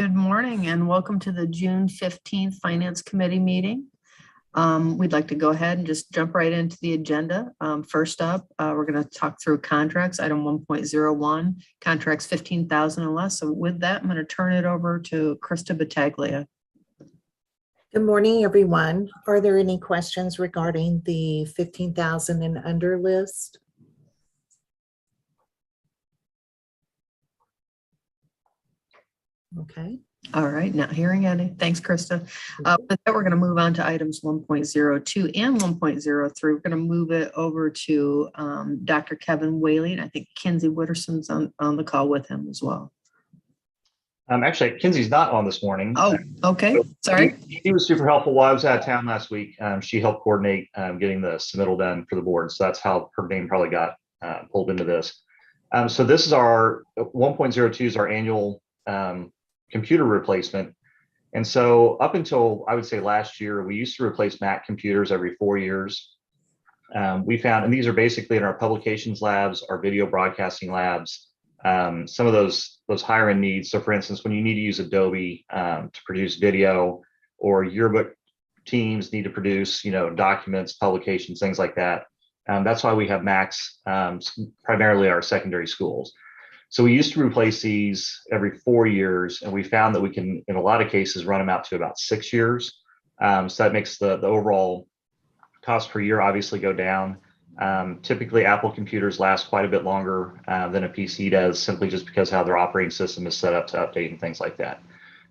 Good morning and welcome to the June 15th Finance Committee meeting. We'd like to go ahead and just jump right into the agenda. First up, we're going to talk through contracts, item 1.01, contracts 15,000 or less. So with that, I'm going to turn it over to Krista Battaglia. Good morning, everyone. Are there any questions regarding the 15,000 and under list? Okay. All right, not hearing any. Thanks, Krista. With that, we're going to move on to items 1.02 and 1.03. We're going to move it over to Dr. Kevin Whaley, and I think Kinsey Witterson's on the call with him as well. Actually, Kinsey's not on this morning. Oh, okay. Sorry. He was super helpful while I was out of town last week. She helped coordinate getting the submittal done for the board. So that's how her name probably got pulled into this. So this is our 1.02 is our annual computer replacement. And so up until I would say last year, we used to replace Mac computers every 4 years. We found, and these are basically in our publications labs, our video broadcasting labs, some of those higher end needs. So for instance, when you need to use Adobe to produce video, or yearbook teams need to produce, documents, publications, things like that. That's why we have Macs, primarily our secondary schools. So we used to replace these every 4 years, and we found that we can, in a lot of cases, run them out to about 6 years. So that makes the overall cost per year obviously go down. Typically, Apple computers last quite a bit longer than a PC does, simply just because how their operating system is set up to update and things like that.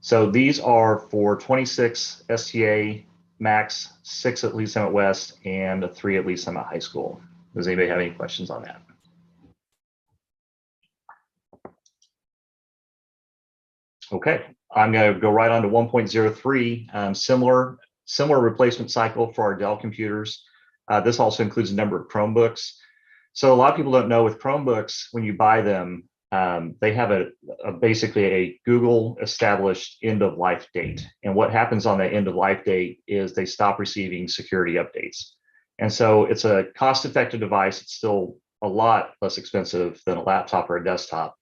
So these are for 26 STA Macs, 6 at Lee Summit West, and 3 at Lee Summit High School. Does anybody have any questions on that? Okay, I'm going to go right on to 1.03, similar replacement cycle for our Dell computers. This also includes a number of Chromebooks. So a lot of people don't know with Chromebooks, when you buy them, they have basically a Google established end of life date. And what happens on that end of life date is they stop receiving security updates. And so it's a cost-effective device. It's still a lot less expensive than a laptop or a desktop.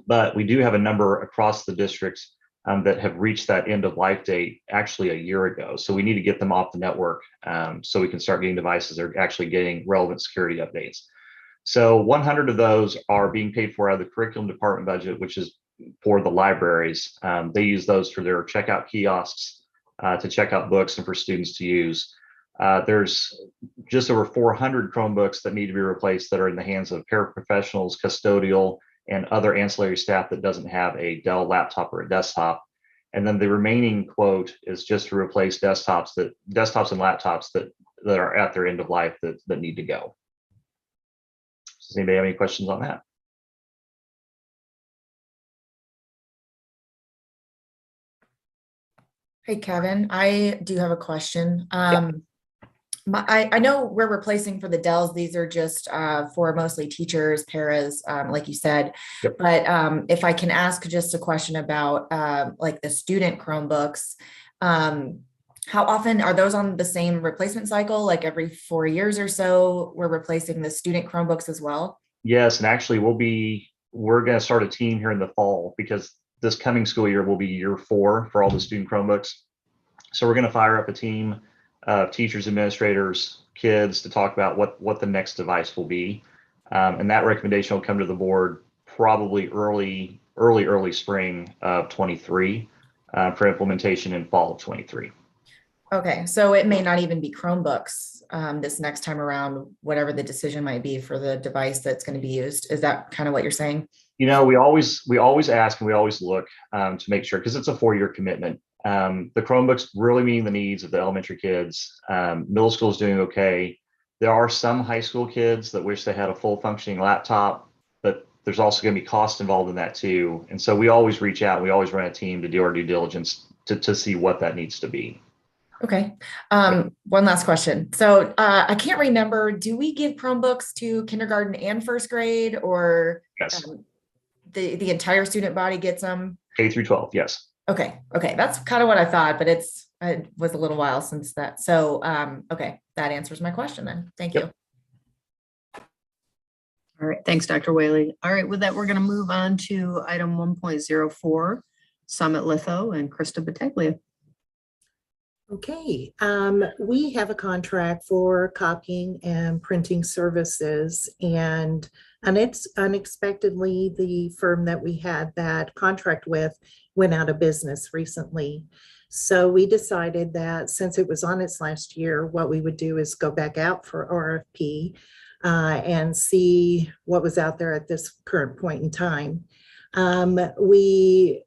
But we do have a number across the districts that have reached that end of life date actually a year ago. So we need to get them off the network so we can start getting devices that are actually getting relevant security updates. So 100 of those are being paid for out of the curriculum department budget, which is for the libraries. They use those for their checkout kiosks to check out books and for students to use. There's just over 400 Chromebooks that need to be replaced that are in the hands of paraprofessionals, custodial, and other ancillary staff that doesn't have a Dell laptop or a desktop. And then the remaining quote is just to replace desktops and laptops that are at their end of life that need to go. Does anybody have any questions on that? Hey, Kevin, I do have a question. I know we're replacing for the Dells. These are just for mostly teachers, paras, like you said. Yep. But if I can ask just a question about like the student Chromebooks, how often are those on the same replacement cycle? Like every 4 years or so, we're replacing the student Chromebooks as well? Yes, and actually we're going to start a team here in the fall, because this coming school year will be year 4 for all the student Chromebooks. So we're going to fire up a team of teachers, administrators, kids to talk about what the next device will be. And that recommendation will come to the board probably early spring of 23 for implementation in fall of 23. Okay, so it may not even be Chromebooks this next time around, whatever the decision might be for the device that's going to be used. Is that kind of what you're saying? We always ask and we always look to make sure, because it's a 4-year commitment. The Chromebooks really meeting the needs of the elementary kids. Middle school is doing okay. There are some high school kids that wish they had a full functioning laptop, but there's also going to be cost involved in that too. And so we always reach out. We always run a team to do our due diligence to see what that needs to be. Okay. One last question. So I can't remember, do we give Chromebooks to kindergarten and first grade, or Yes. The entire student body gets them? K through 12, yes. Okay. That's kind of what I thought, but it was a little while since that. So, okay. That answers my question then. Thank you. All right. Thanks, Dr. Whaley. All right. With that, we're going to move on to item 1.04. Summit Litho, and Krista Battaglia. Okay, we have a contract for copying and printing services, and it's unexpectedly the firm that we had that contract with went out of business recently. So we decided that since it was on its last year, what we would do is go back out for RFP and see what was out there at this current point in time. We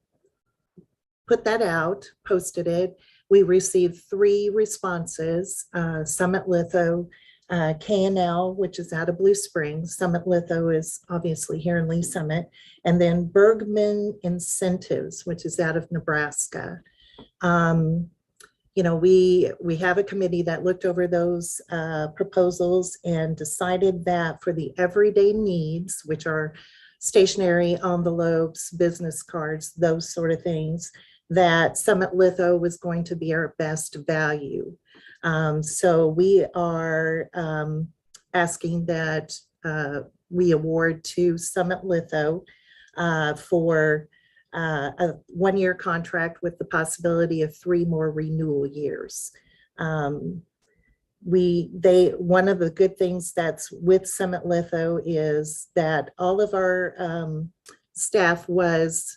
put that out, posted it. We received 3 responses, Summit Litho, K&L, which is out of Blue Springs. Summit Litho is obviously here in Lee Summit, and then Bergman Incentives, which is out of Nebraska. You know, we have a committee that looked over those proposals and decided that for the everyday needs, which are stationery envelopes, business cards, those sort of things, that Summit Litho was going to be our best value. So we are asking that we award to Summit Litho for a 1-year contract with the possibility of 3 more renewal years. One of the good things that's with Summit Litho is that all of our staff was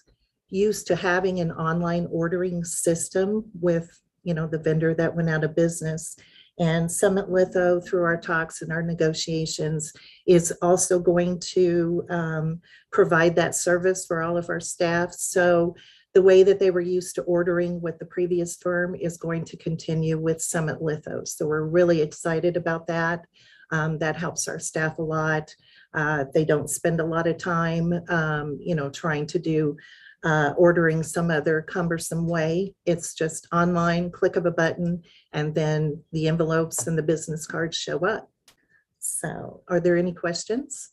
used to having an online ordering system with, you know, the vendor that went out of business. And Summit Litho, through our talks and our negotiations, is also going to provide that service for all of our staff. So the way that they were used to ordering with the previous firm is going to continue with Summit Litho. So we're really excited about that. That helps our staff a lot. They don't spend a lot of time, you know, trying to do ordering some other cumbersome way. It's just online, click of a button, and then the envelopes and the business cards show up. So are there any questions?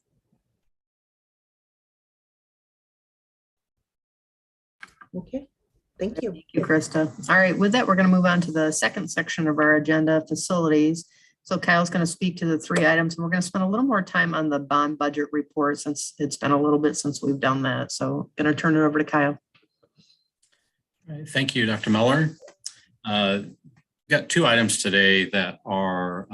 Okay, thank you. Thank you, Krista. All right, with that, we're going to move on to the second section of our agenda, facilities. So Kyle's going to speak to the 3 items, and we're going to spend a little more time on the bond budget report since it's been a little bit since we've done that. So I'm going to turn it over to Kyle. Thank you, Dr. Muller. Got 2 items today that are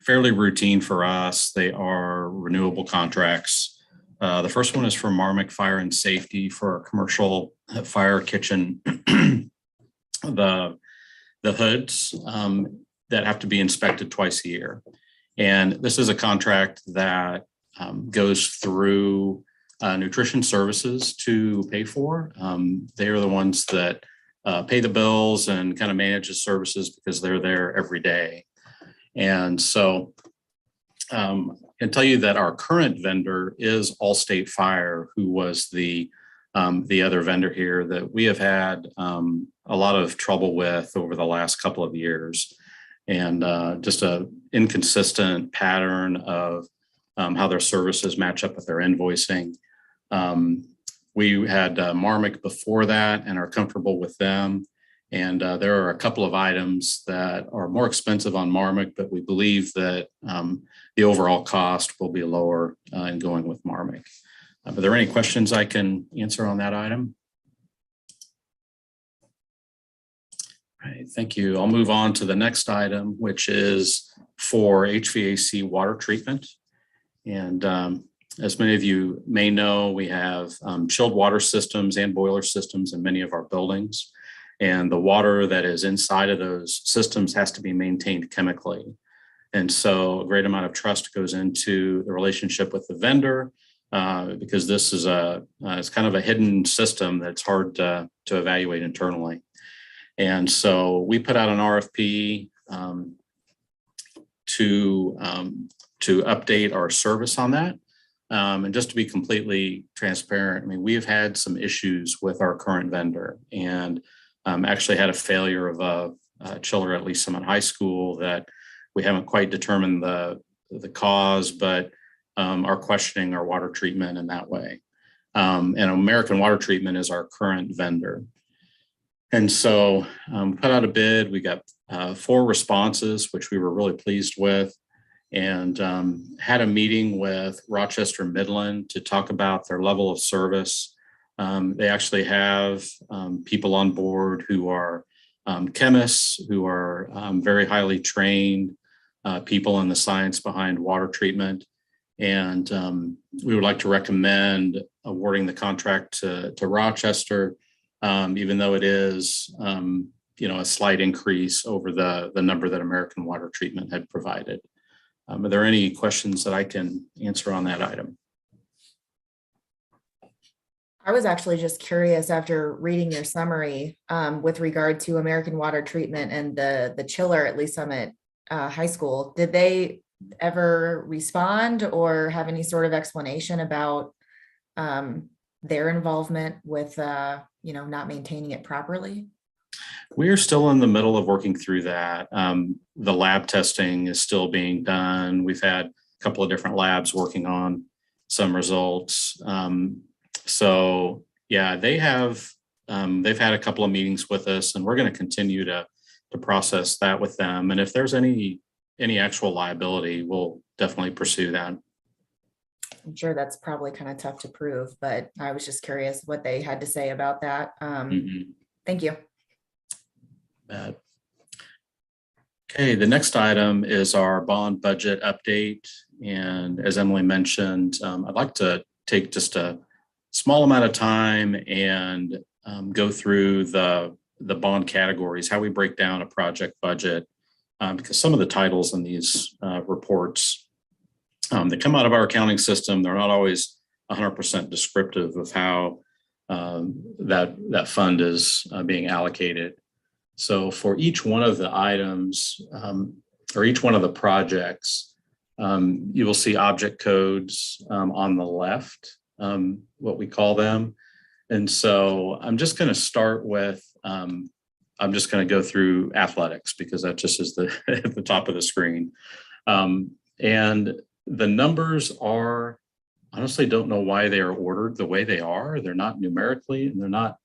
fairly routine for us. They are renewable contracts. The first one is for Marmac Fire and Safety for our commercial fire kitchen. The hoods that have to be inspected twice a year. And this is a contract that goes through nutrition services to pay for. They are the ones that pay the bills and kind of manage the services because they're there every day. And so I can tell you that our current vendor is Allstate Fire, who was the other vendor here that we have had a lot of trouble with over the last couple of years. And just a inconsistent pattern of how their services match up with their invoicing. We had Marmac before that and are comfortable with them. And there are a couple of items that are more expensive on Marmac, but we believe that the overall cost will be lower in going with Marmac. Are there any questions I can answer on that item? All right, thank you. I'll move on to the next item, which is for HVAC water treatment. And as many of you may know, we have chilled water systems and boiler systems in many of our buildings. And the water that is inside of those systems has to be maintained chemically. And so a great amount of trust goes into the relationship with the vendor because this is it's kind of a hidden system that's hard to evaluate internally. And so we put out an RFP to update our service on that. And just to be completely transparent, I mean, we've had some issues with our current vendor and actually had a failure of a chiller at Lee Summit High School that we haven't quite determined the cause, but are questioning our water treatment in that way. And American Water Treatment is our current vendor. And so put out a bid, we got 4 responses, which we were really pleased with, and had a meeting with Rochester Midland to talk about their level of service They actually have people on board who are chemists, who are very highly trained people in the science behind water treatment. And we would like to recommend awarding the contract to Rochester, even though it is a slight increase over the number that American Water Treatment had provided. Are there any questions that I can answer on that item? I was actually just curious after reading your summary with regard to American Water Treatment and the chiller at Lee Summit High School. Did they ever respond or have any sort of explanation about their involvement with not maintaining it properly? We are still in the middle of working through that. The lab testing is still being done. We've had a couple of different labs working on some results. So yeah, they've had a couple of meetings with us, and we're going to continue to process that with them. And if there's any actual liability, we'll definitely pursue that. I'm sure that's probably kind of tough to prove, but I was just curious what they had to say about that. Thank you. Okay, the next item is our bond budget update. And as Emily mentioned, I'd like to take just a small amount of time and go through the bond categories, how we break down a project budget, because some of the titles in these reports, they come out of our accounting system. They're not always 100% descriptive of how that fund is being allocated. So for each one of the items or each one of the projects, you will see object codes on the left, what we call them. And so I'm just going to start with, I'm just going to go through athletics because that just is at the top of the screen. And the numbers are, honestly, don't know why they are ordered the way they are. They're not numerically and they're not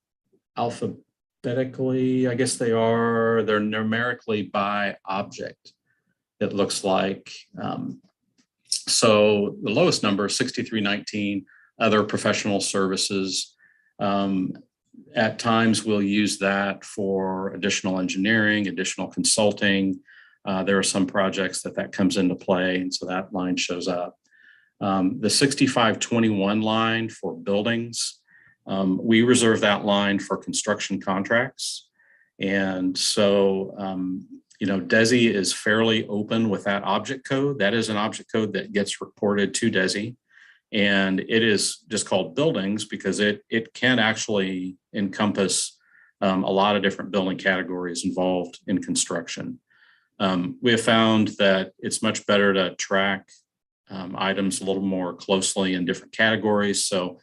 alphabetically. I guess they are. They're numerically by object, it looks like. So the lowest number, 6319, other professional services. At times we'll use that for additional engineering, additional consulting. There are some projects that comes into play, and so that line shows up. The 6521 line for buildings, we reserve that line for construction contracts. And so, DESI is fairly open with that object code. That is an object code that gets reported to DESI. And it is just called buildings because it can actually encompass a lot of different building categories involved in construction. We have found that it's much better to track items a little more closely in different categories. So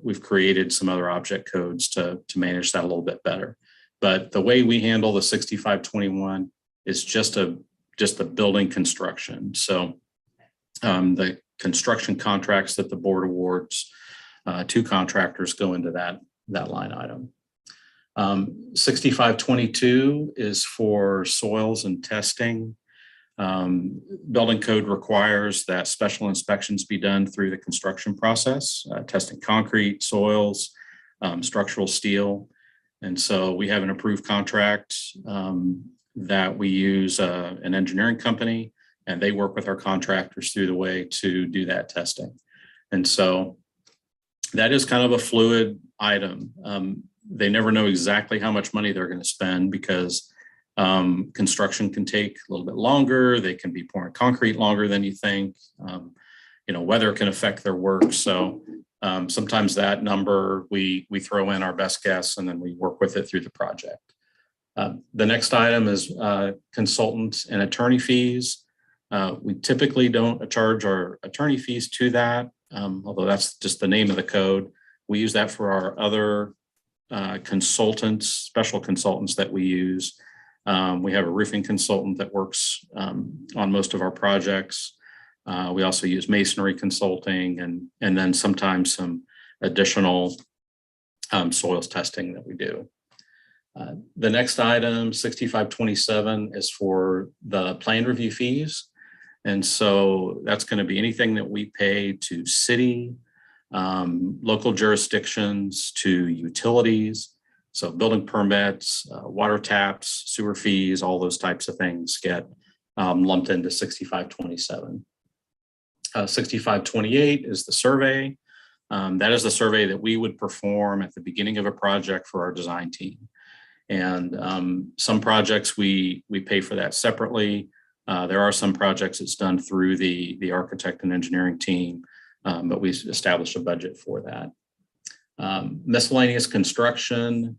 we've created some other object codes to manage that a little bit better. But the way we handle the 6521 is just the building construction. So the construction contracts that the board awards to contractors go into that line item. 6522 is for soils and testing. Building code requires that special inspections be done through the construction process, testing concrete, soils, structural steel. And so we have an approved contract that we use an engineering company, and they work with our contractors through the way to do that testing. And so that is kind of a fluid item. They never know exactly how much money they're going to spend because construction can take a little bit longer. They can be pouring concrete longer than you think. Weather can affect their work. So sometimes that number, we throw in our best guess and then we work with it through the project. The next item is consultants and attorney fees. We typically don't charge our attorney fees to that, although that's just the name of the code. We use that for our other consultants, special consultants that we use. We have a roofing consultant that works on most of our projects. We also use masonry consulting and then sometimes some additional soils testing that we do. The next item, 6527, is for the plan review fees. And so that's going to be anything that we pay to city, local jurisdictions to utilities. So building permits, water taps, sewer fees, all those types of things get lumped into 6527. 6528 is the survey. That is the survey that we would perform at the beginning of a project for our design team. And some projects we pay for that separately. There are some projects it's done through the architect and engineering team, but we established a budget for that. Miscellaneous construction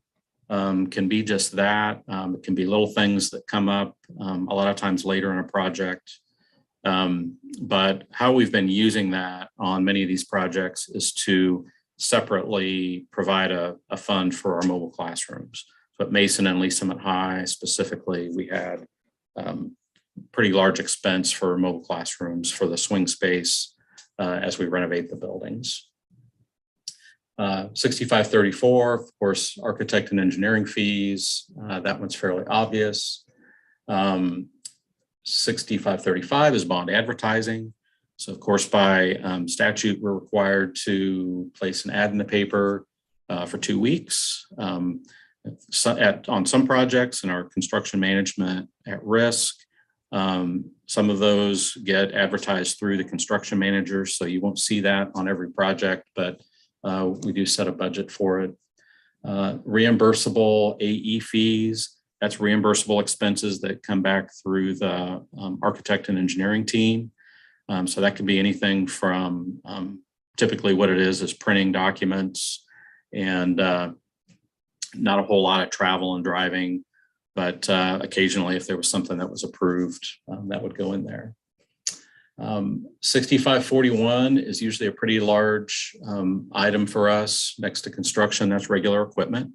can be just that. It can be little things that come up a lot of times later in a project. But how we've been using that on many of these projects is to separately provide a fund for our mobile classrooms. So at Mason and Lee Summit High specifically, we had pretty large expense for mobile classrooms for the swing space as we renovate the buildings. 6534, of course, architect and engineering fees. That one's fairly obvious. 6535 is bond advertising. So of course, by statute, we're required to place an ad in the paper for 2 weeks. On some projects in our construction management at risk, some of those get advertised through the construction manager. So you won't see that on every project, but we do set a budget for it. Reimbursable AE fees. That's reimbursable expenses that come back through the architect and engineering team. So that could be anything from typically what it is printing documents and not a whole lot of travel and driving, but occasionally if there was something that was approved, that would go in there. 6541 is usually a pretty large item for us next to construction. That's regular equipment.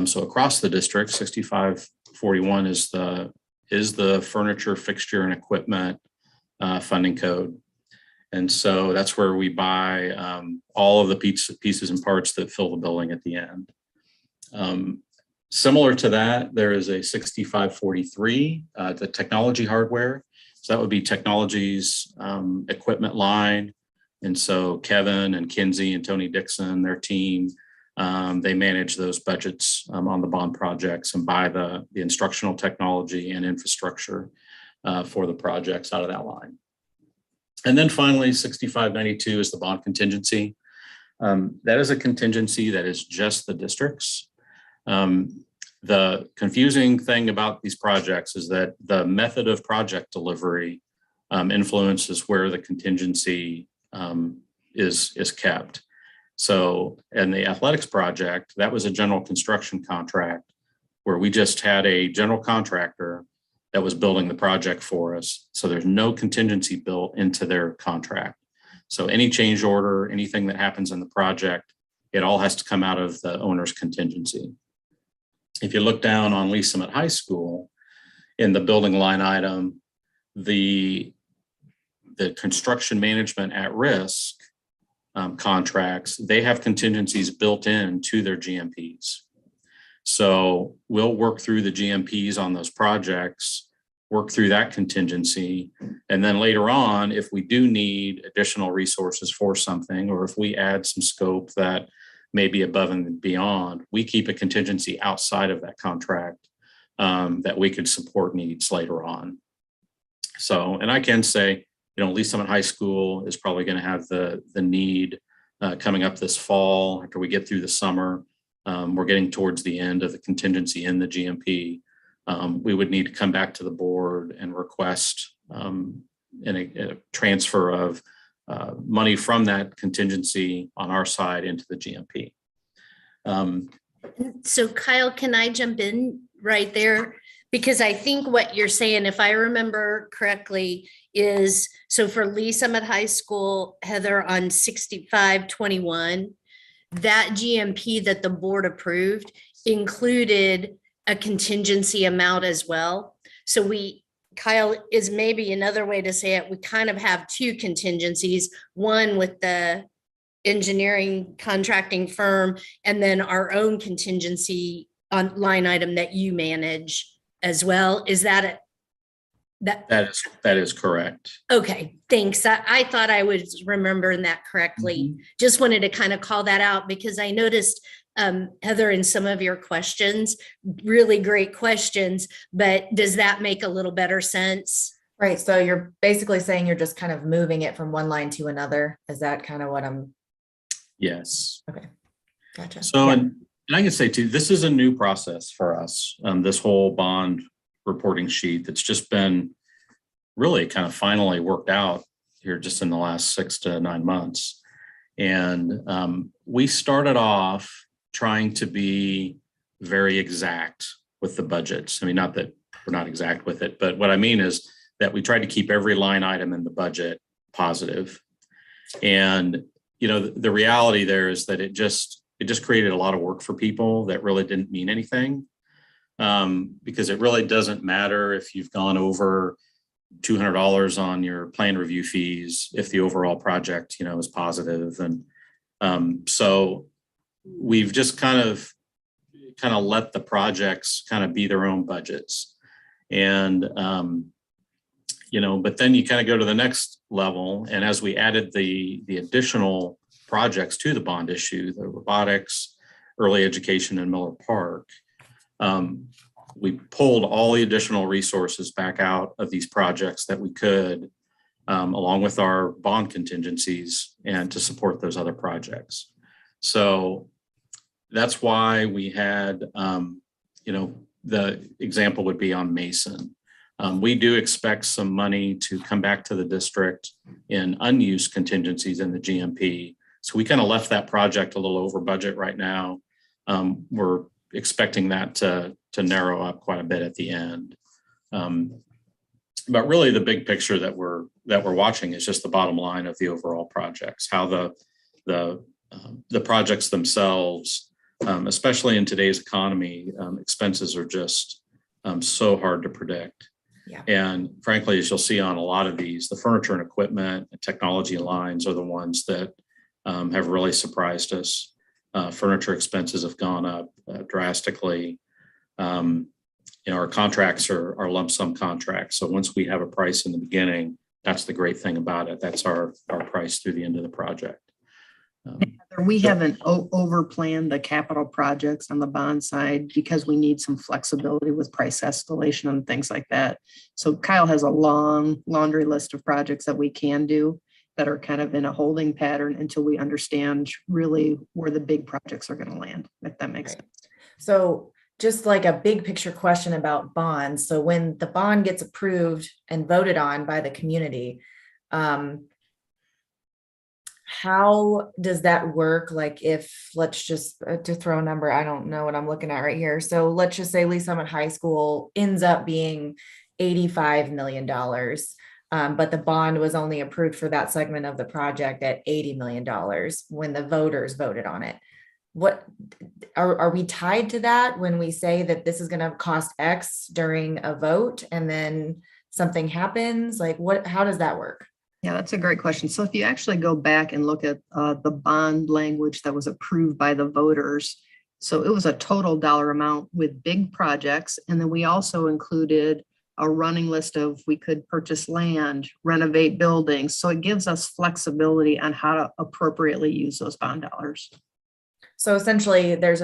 So across the district, 6541 is the furniture, fixture, and equipment funding code. And so that's where we buy all of the pieces and parts that fill the building at the end. Similar to that, there is a 6543, the technology hardware. So that would be technology's equipment line. And so Kevin and Kinsey and Tony Dixon, their team, they manage those budgets on the bond projects and buy the instructional technology and infrastructure for the projects out of that line. And then finally, 6592 is the bond contingency. That is a contingency that is just the districts. The confusing thing about these projects is that the method of project delivery influences where the contingency is kept. So in the athletics project, that was a general construction contract where we just had a general contractor that was building the project for us. So there's no contingency built into their contract. So any change order, anything that happens in the project, it all has to come out of the owner's contingency. If you look down on Lee Summit High School in the building line item, the construction management at risk contracts, they have contingencies built in to their GMPs. So we'll work through the GMPs on those projects, work through that contingency. And then later on, if we do need additional resources for something, or if we add some scope that may be above and beyond, we keep a contingency outside of that contract that we could support needs later on. So, and I can say, Lee Summit High School is probably going to have the need coming up this fall after we get through the summer. We're getting towards the end of the contingency in the GMP. We would need to come back to the board and request a transfer of money from that contingency on our side into the GMP. So Kyle, can I jump in right there? Because I think what you're saying, if I remember correctly, is so for Lee Summit High School, Heather, on 6521, that GMP that the board approved included a contingency amount as well. So Kyle, is maybe another way to say it, we kind of have two contingencies, one with the engineering contracting firm, and then our own contingency on line item that you manage as well. Is that That is correct. Okay, thanks. I thought I was remembering that correctly. Just wanted to kind of call that out because I noticed, Heather, in some of your questions, really great questions, but does that make a little better sense? Right. So you're basically saying you're just kind of moving it from one line to another. Is that kind of what I'm? Yes. Okay. Gotcha. So, Yeah. and I can say too, this is a new process for us. This whole bond reporting sheet that's just been really kind of finally worked out here just in the last 6 to 9 months. And we started off trying to be very exact with the budgets. I mean, not that we're not exact with it, but what I mean is that we tried to keep every line item in the budget positive. And, you know, the reality there is that it just created a lot of work for people that really didn't mean anything. Because it really doesn't matter if you've gone over $200 on your plan review fees if the overall project, you know, is positive. And so we've just kind of let the projects kind of be their own budgets. And you know, but then you kind of go to the next level. And as we added the additional projects to the bond issue, the robotics, early education, and Miller Park, we pulled all the additional resources back out of these projects that we could, along with our bond contingencies, and to support those other projects. So that's why we had, you know, the example would be on Mason. We do expect some money to come back to the district in unused contingencies in the GMP. So we kind of left that project a little over budget right now. We're expecting that to narrow up quite a bit at the end. But really the big picture that we're watching is just the bottom line of the overall projects, how the projects themselves, especially in today's economy, expenses are just so hard to predict. Yeah. And frankly, as you'll see on a lot of these, the furniture and equipment and technology lines are the ones that have really surprised us. Furniture expenses have gone up drastically. You know, our contracts are lump sum contracts. So once we have a price in the beginning, that's the great thing about it. That's our price through the end of the project. We haven't overplanned the capital projects on the bond side because we need some flexibility with price escalation and things like that. So Kyle has a long laundry list of projects that we can do that are kind of in a holding pattern until we understand really where the big projects are going to land, if that makes sense. So just like a big picture question about bonds. So when the bond gets approved and voted on by the community, how does that work? Like if, let's just to throw a number, I don't know what I'm looking at right here. So let's just say Lee Summit High School ends up being $85 million. But the bond was only approved for that segment of the project at $80 million when the voters voted on it. What are we tied to that when we say that this is going to cost X during a vote and then something happens? Like how does that work? Yeah, that's a great question. So if you actually go back and look at the bond language that was approved by the voters, so it was a total dollar amount with big projects. And then we also included a running list of we could purchase land, renovate buildings. So it gives us flexibility on how to appropriately use those bond dollars. So essentially there's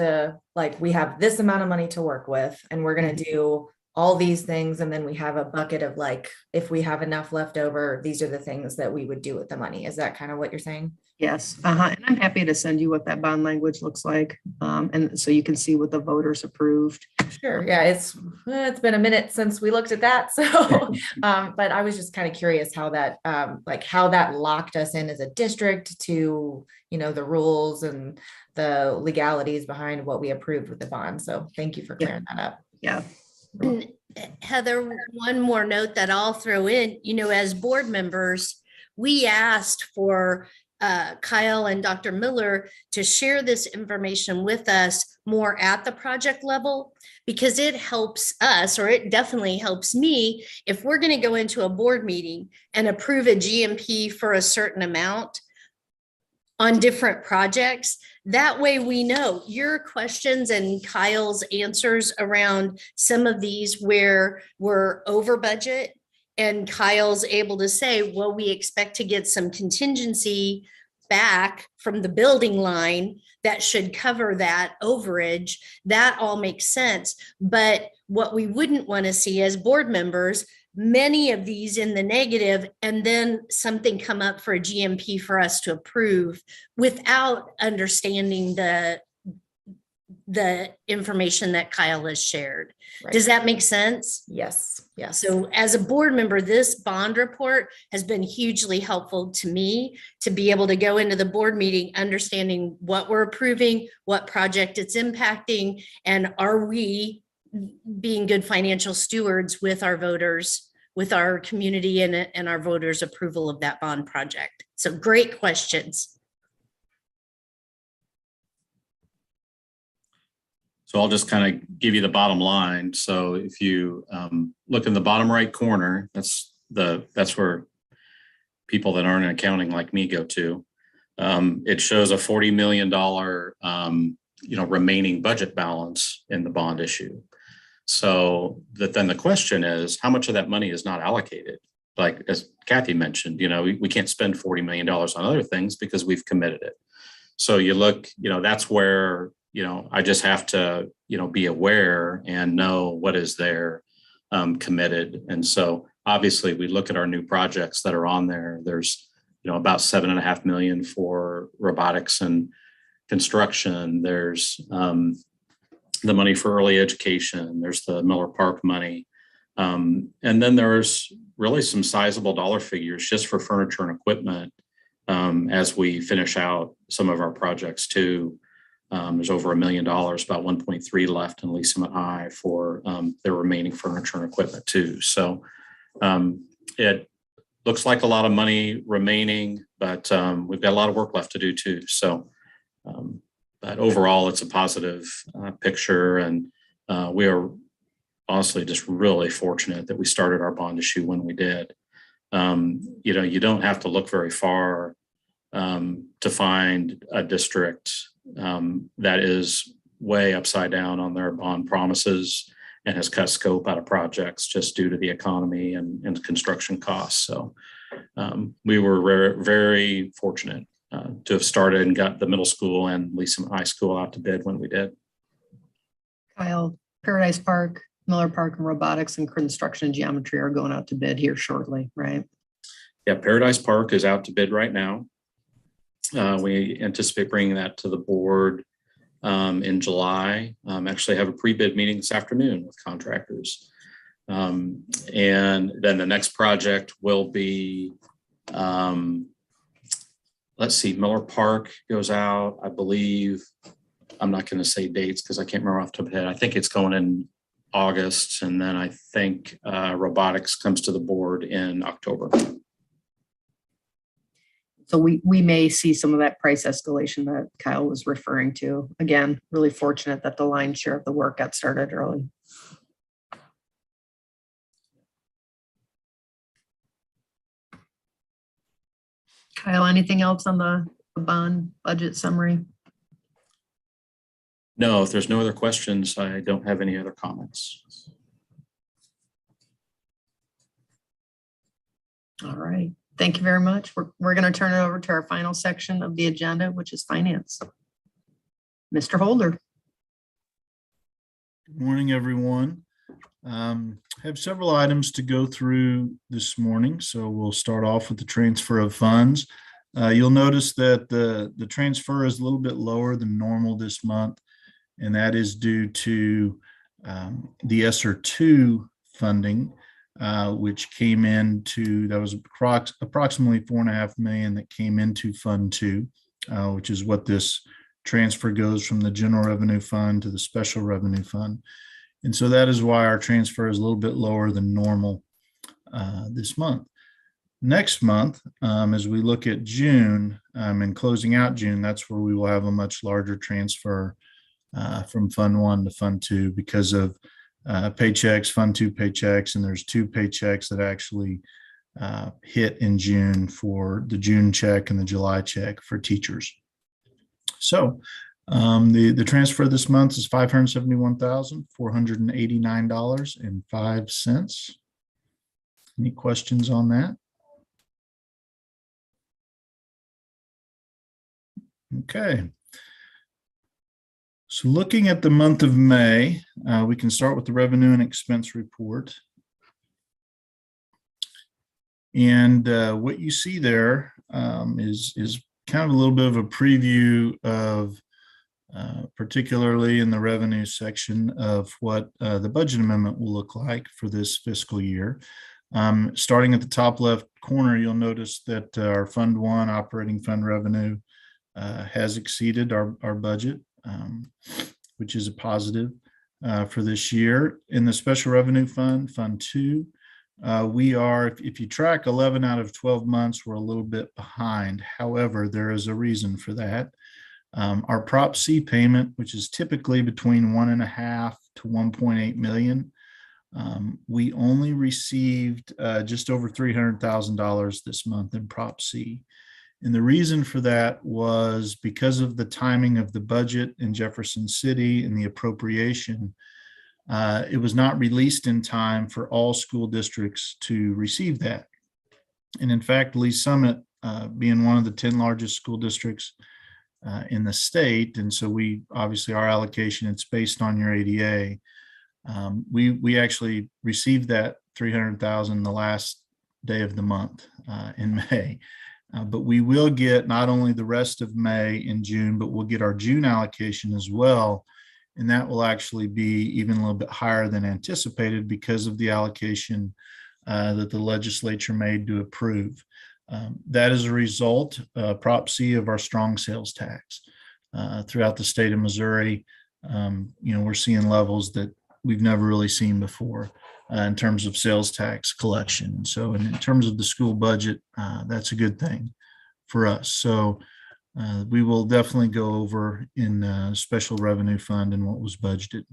we have this amount of money to work with and we're going to do all these things. And then we have a bucket of if we have enough left over, these are the things that we would do with the money. Is that kind of what you're saying? Yes. And I'm happy to send you what that bond language looks like. And so you can see what the voters approved. Sure. Yeah. It's been a minute since we looked at that. So, but I was just kind of curious how that, how that locked us in as a district to, the rules and the legalities behind what we approved with the bond. So thank you for clearing that up. Yeah. And Heather, one more note that I'll throw in, as board members, we asked for Kyle and Dr. Miller to share this information with us more at the project level, because it helps us, or it definitely helps me, if we're going to go into a board meeting and approve a GMP for a certain amount on different projects. That way we know your questions and Kyle's answers around some of these where we're over budget and Kyle's able to say, well, we expect to get some contingency back from the building line that should cover that overage, that all makes sense. But what we wouldn't want to see as board members, many of these in the negative, and then something come up for a GMP for us to approve without understanding the information that Kyle has shared. Right. Does that make sense? Yes, yes. So as a board member, this bond report has been hugely helpful to me to be able to go into the board meeting, understanding what we're approving, what project it's impacting, and are we being good financial stewards with our voters, with our community and our voters' approval of that bond project. So great questions. So I'll just kind of give you the bottom line. So if you look in the bottom right corner, that's where people that aren't in accounting like me go to. It shows a $40 million remaining budget balance in the bond issue. So then the question is, how much of that money is not allocated? Like as Kathy mentioned, we can't spend $40 million on other things because we've committed it. So you look, that's where I just have to, be aware and know what is there committed. And so obviously we look at our new projects that are on there. There's, about $7.5 million for robotics and construction. There's the money for early education. There's the Miller Park money. And then there's really some sizable dollar figures just for furniture and equipment as we finish out some of our projects too. There's over $1 million, about 1.3 left in Lee Summit High for their remaining furniture and equipment too. So it looks like a lot of money remaining, but we've got a lot of work left to do too. So, but overall, it's a positive picture, and we are honestly just really fortunate that we started our bond issue when we did. You don't have to look very far to find a district that is way upside down on their bond promises and has cut scope out of projects just due to the economy and construction costs. So we were very fortunate to have started and got the middle school and Lee Summit High School out to bid when we did. Kyle, Paradise Park, Miller Park, and robotics and construction and geometry are going out to bid here shortly, right? Yeah, Paradise Park is out to bid right now. We anticipate bringing that to the board in July. Actually have a pre-bid meeting this afternoon with contractors. And then the next project will be, let's see, Miller Park goes out, I believe. I'm not going to say dates because I can't remember off the top of my head. I think it's going in August. And then I think robotics comes to the board in October. So we may see some of that price escalation that Kyle was referring to. Again, really fortunate that the lion's share of the work got started early. Kyle, anything else on the bond budget summary? No, if there's no other questions, I don't have any other comments. All right. Thank you very much. We're going to turn it over to our final section of the agenda, which is finance. Mr. Holder. Good morning, everyone. I have several items to go through this morning, so we'll start off with the transfer of funds. You'll notice that the transfer is a little bit lower than normal this month, and that is due to the ESSER2 funding, which came into, that was approximately $4.5 million that came into Fund 2, which is what this transfer goes from the General Revenue Fund to the Special Revenue Fund. And so that is why our transfer is a little bit lower than normal this month. Next month, as we look at June and closing out June, that's where we will have a much larger transfer from Fund 1 to Fund 2 because of paychecks, Fund 2 paychecks, and there's 2 paychecks that actually hit in June for the June check and the July check for teachers. So the transfer this month is $571,489.05. Any questions on that? Okay. So looking at the month of May, we can start with the revenue and expense report. And what you see there is kind of a little bit of a preview of, particularly in the revenue section, of what the budget amendment will look like for this fiscal year. Starting at the top left corner, you'll notice that our Fund 1 operating fund revenue has exceeded our budget, which is a positive for this year. In the special revenue fund, Fund 2, we are, if you track 11 out of 12 months, we're a little bit behind. However, there is a reason for that. Our Prop C payment, which is typically between 1.5 to 1.8 million, we only received just over $300,000 this month in Prop C. And the reason for that was because of the timing of the budget in Jefferson City and the appropriation. It was not released in time for all school districts to receive that. And in fact, Lee Summit, being one of the 10 largest school districts in the state, and so we obviously our allocation, it's based on your ADA. We actually received that $300,000 the last day of the month in May. But we will get not only the rest of May and June, but we'll get our June allocation as well. And that will actually be even a little bit higher than anticipated because of the allocation that the legislature made to approve. That is a result, Prop C, of our strong sales tax. Throughout the state of Missouri, we're seeing levels that we've never really seen before in terms of sales tax collection. So in terms of the school budget, that's a good thing for us. So we will definitely go over in special revenue fund and what was budgeted.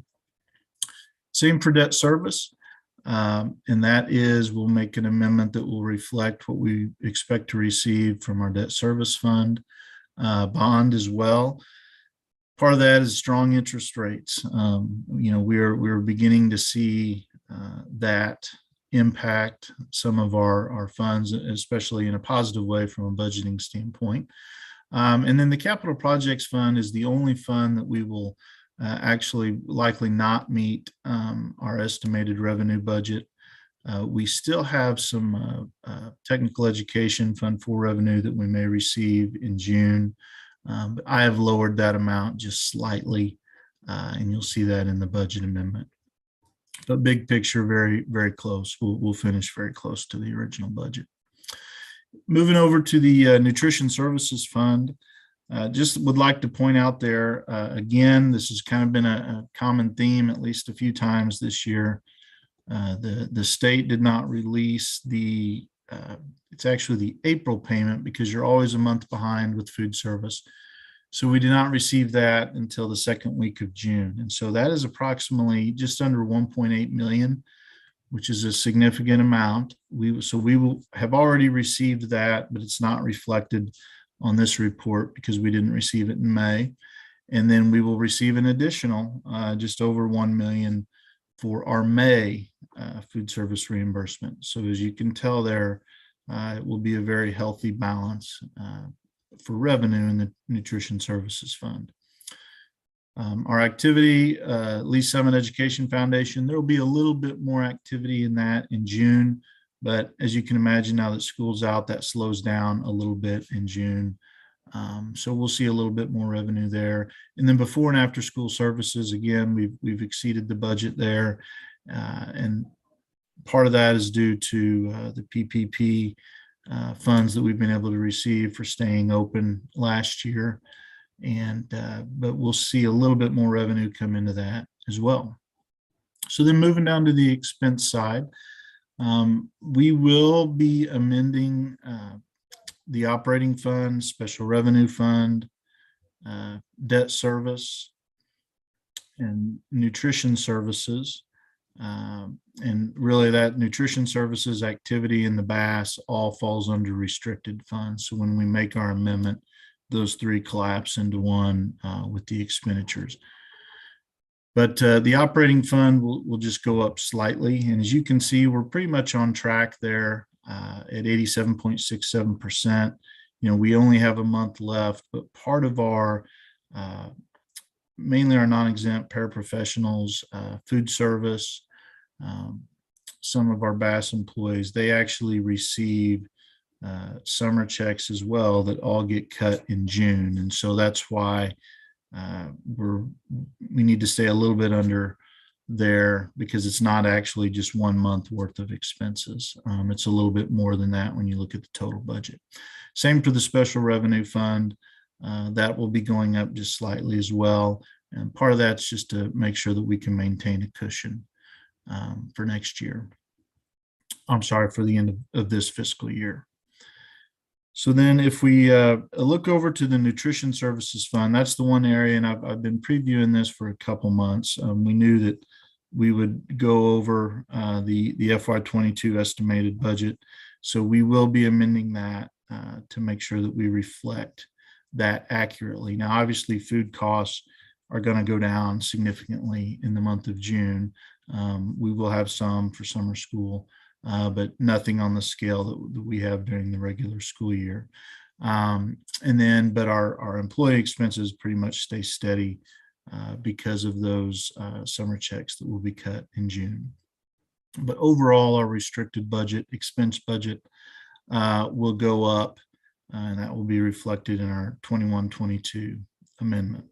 Same for debt service. And that is, we'll make an amendment that will reflect what we expect to receive from our debt service fund bond as well. Part of that is strong interest rates. We're beginning to see that impact some of our funds, especially in a positive way from a budgeting standpoint. And then the capital projects fund is the only fund that we will actually likely not meet our estimated revenue budget. We still have some technical education Fund 4 revenue that we may receive in June. But I have lowered that amount just slightly, and you'll see that in the budget amendment. But big picture, very, very close. We'll finish very close to the original budget. Moving over to the Nutrition Services Fund, just would like to point out there, again, this has kind of been a common theme at least a few times this year. The state did not release it's actually the April payment because you're always a month behind with food service. So we did not receive that until the second week of June. And so that is approximately just under 1.8 million, which is a significant amount. We will have already received that, but it's not reflected on this report because we didn't receive it in May. And then we will receive an additional just over 1 million for our May food service reimbursement. So as you can tell there, it will be a very healthy balance for revenue in the Nutrition Services Fund. Our activity, Lee Summit Education Foundation, there will be a little bit more activity in that in June, but as you can imagine, now that school's out, that slows down a little bit in June. So we'll see a little bit more revenue there. And then before and after school services, again, we've exceeded the budget there. And part of that is due to the PPP funds that we've been able to receive for staying open last year. And but we'll see a little bit more revenue come into that as well. So then moving down to the expense side, we will be amending the operating fund, special revenue fund, debt service, and nutrition services. And really that nutrition services activity in the BAS all falls under restricted funds. So when we make our amendment, those three collapse into one with the expenditures. But the operating fund will just go up slightly. And as you can see, we're pretty much on track there at 87.67%. We only have a month left, but part of our, mainly our non-exempt paraprofessionals, food service, some of our BASS employees, they actually receive summer checks as well that all get cut in June. And so that's why we need to stay a little bit under there, because it's not actually just 1 month worth of expenses. It's a little bit more than that when you look at the total budget. Same for the special revenue fund. That will be going up just slightly as well. And part of that's just to make sure that we can maintain a cushion for next year. I'm sorry, for the end of this fiscal year. So then if we look over to the Nutrition Services Fund, that's the one area, and I've been previewing this for a couple months. We knew that we would go over the FY22 estimated budget. So we will be amending that to make sure that we reflect that accurately. Now, obviously, food costs are going to go down significantly in the month of June. We will have some for summer school, but nothing on the scale that we have during the regular school year. But our employee expenses pretty much stay steady because of those summer checks that will be cut in June. But overall, our restricted budget, expense budget, will go up, and that will be reflected in our 21-22 amendment.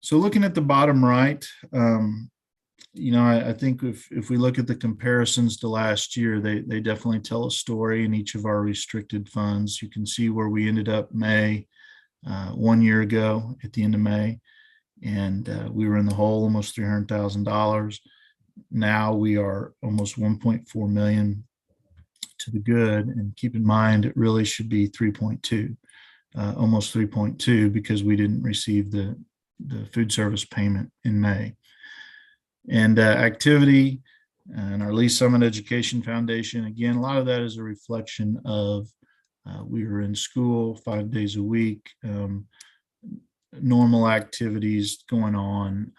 So looking at the bottom right, I think if we look at the comparisons to last year, they definitely tell a story in each of our restricted funds. You can see where we ended up May, 1 year ago at the end of May, and we were in the hole almost $300,000. Now we are almost 1.4 million to the good, and keep in mind it really should be 3.2, almost 3.2, because we didn't receive the food service payment in May. And activity and our Lee Summit Education Foundation, again, a lot of that is a reflection of we were in school 5 days a week, normal activities going on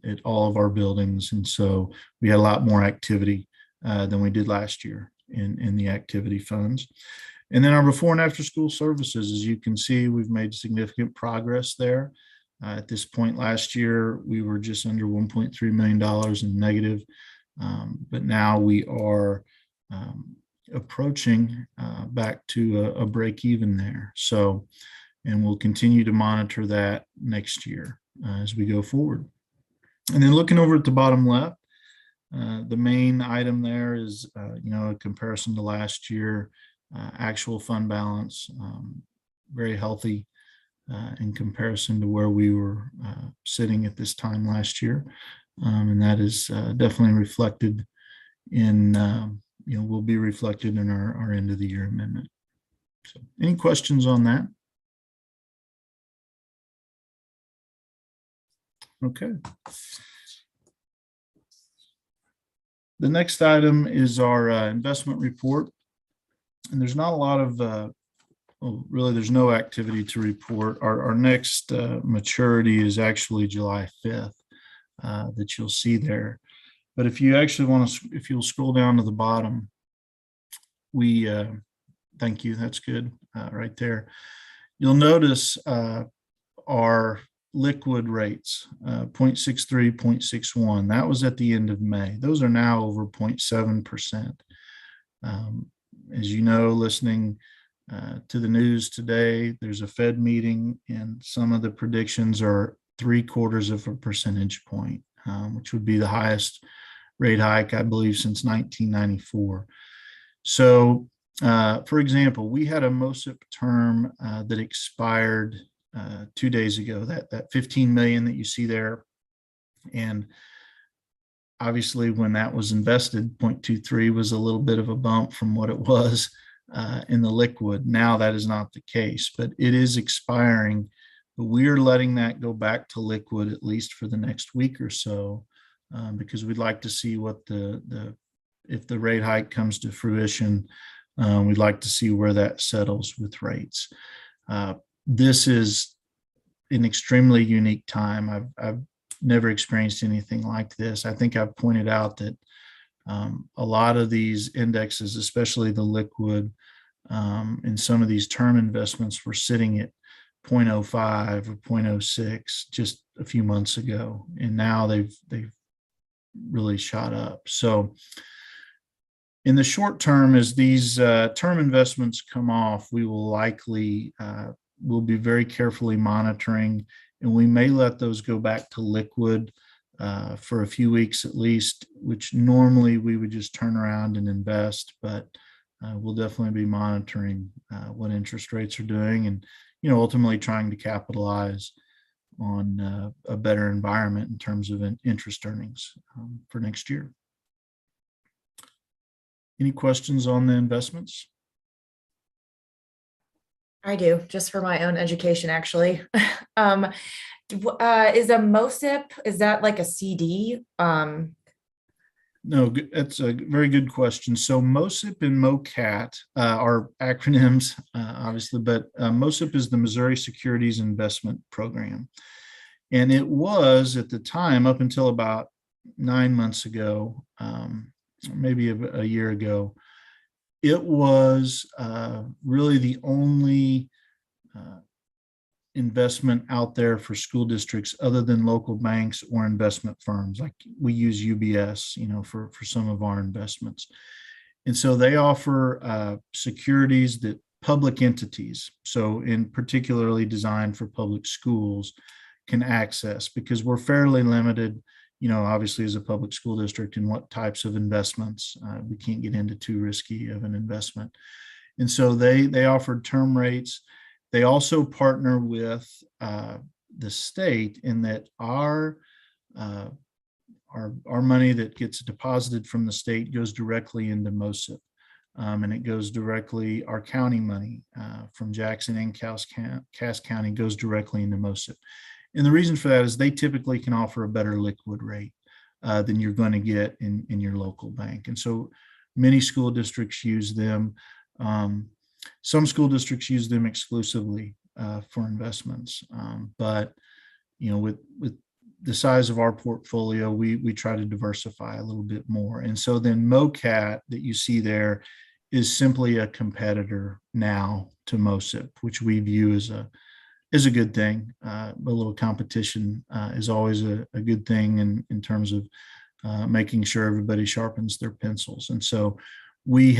at all of our buildings. And so we had a lot more activity than we did last year in the activity funds. And then our before and after school services, as you can see, we've made significant progress there. At this point last year, we were just under $1.3 million in negative, but now we are approaching back to a break even there. So, and we'll continue to monitor that next year as we go forward. And then looking over at the bottom left, the main item there is, a comparison to last year, actual fund balance, very healthy in comparison to where we were sitting at this time last year. And that is definitely reflected in, will be reflected in our end of the year amendment. So any questions on that? Okay. The next item is our investment report. And there's not a lot of really, there's no activity to report. Our next maturity is actually July 5th that you'll see there. But if you actually want to, if you'll scroll down to the bottom, thank you, that's good, right there. You'll notice our liquid rates, 0.63, 0.61. That was at the end of May. Those are now over 0.7%. As you know, listening to the news today, there's a Fed meeting, and some of the predictions are 0.75 percentage point, which would be the highest rate hike, I believe, since 1994. So, for example, we had a MOSIP term that expired 2 days ago, that 15 million that you see there. And obviously, when that was invested, 0.23 was a little bit of a bump from what it was in the liquid. Now that is not the case, but it is expiring. But we are letting that go back to liquid at least for the next week or so, because we'd like to see what if the rate hike comes to fruition, we'd like to see where that settles with rates. This is an extremely unique time. I've never experienced anything like this. I think I've pointed out that a lot of these indexes, especially the liquid, and some of these term investments were sitting at 0.05 or 0.06 just a few months ago, and now they've really shot up. So in the short term, as these term investments come off, we will likely we'll be very carefully monitoring, and we may let those go back to liquid for a few weeks at least, which normally we would just turn around and invest, but we'll definitely be monitoring what interest rates are doing, and ultimately trying to capitalize on a better environment in terms of interest earnings for next year. Any questions on the investments? I do, just for my own education, actually. Is a MOSIP, is that like a CD? No, that's a very good question. So MOSIP and MOCAT are acronyms, obviously, but MOSIP is the Missouri Securities Investment Program. And it was, at the time, up until about 9 months ago, maybe a year ago, it was really the only investment out there for school districts other than local banks or investment firms. Like we use UBS, for some of our investments. And so they offer securities that public entities, so in particularly designed for public schools, can access, because we're fairly limited, obviously as a public school district, in what types of investments. We can't get into too risky of an investment. And so they offered term rates. They also partner with the state in that our money that gets deposited from the state goes directly into MOSIP. And it goes directly, our county money from Jackson and Cass County goes directly into MOSIP. And the reason for that is they typically can offer a better liquid rate than you're going to get in your local bank. And so many school districts use them. Some school districts use them exclusively for investments. But, with the size of our portfolio, we try to diversify a little bit more. And so then MOCAT that you see there is simply a competitor now to MOSIP, which we view as a good thing. A little competition is always a good thing in terms of making sure everybody sharpens their pencils. And so we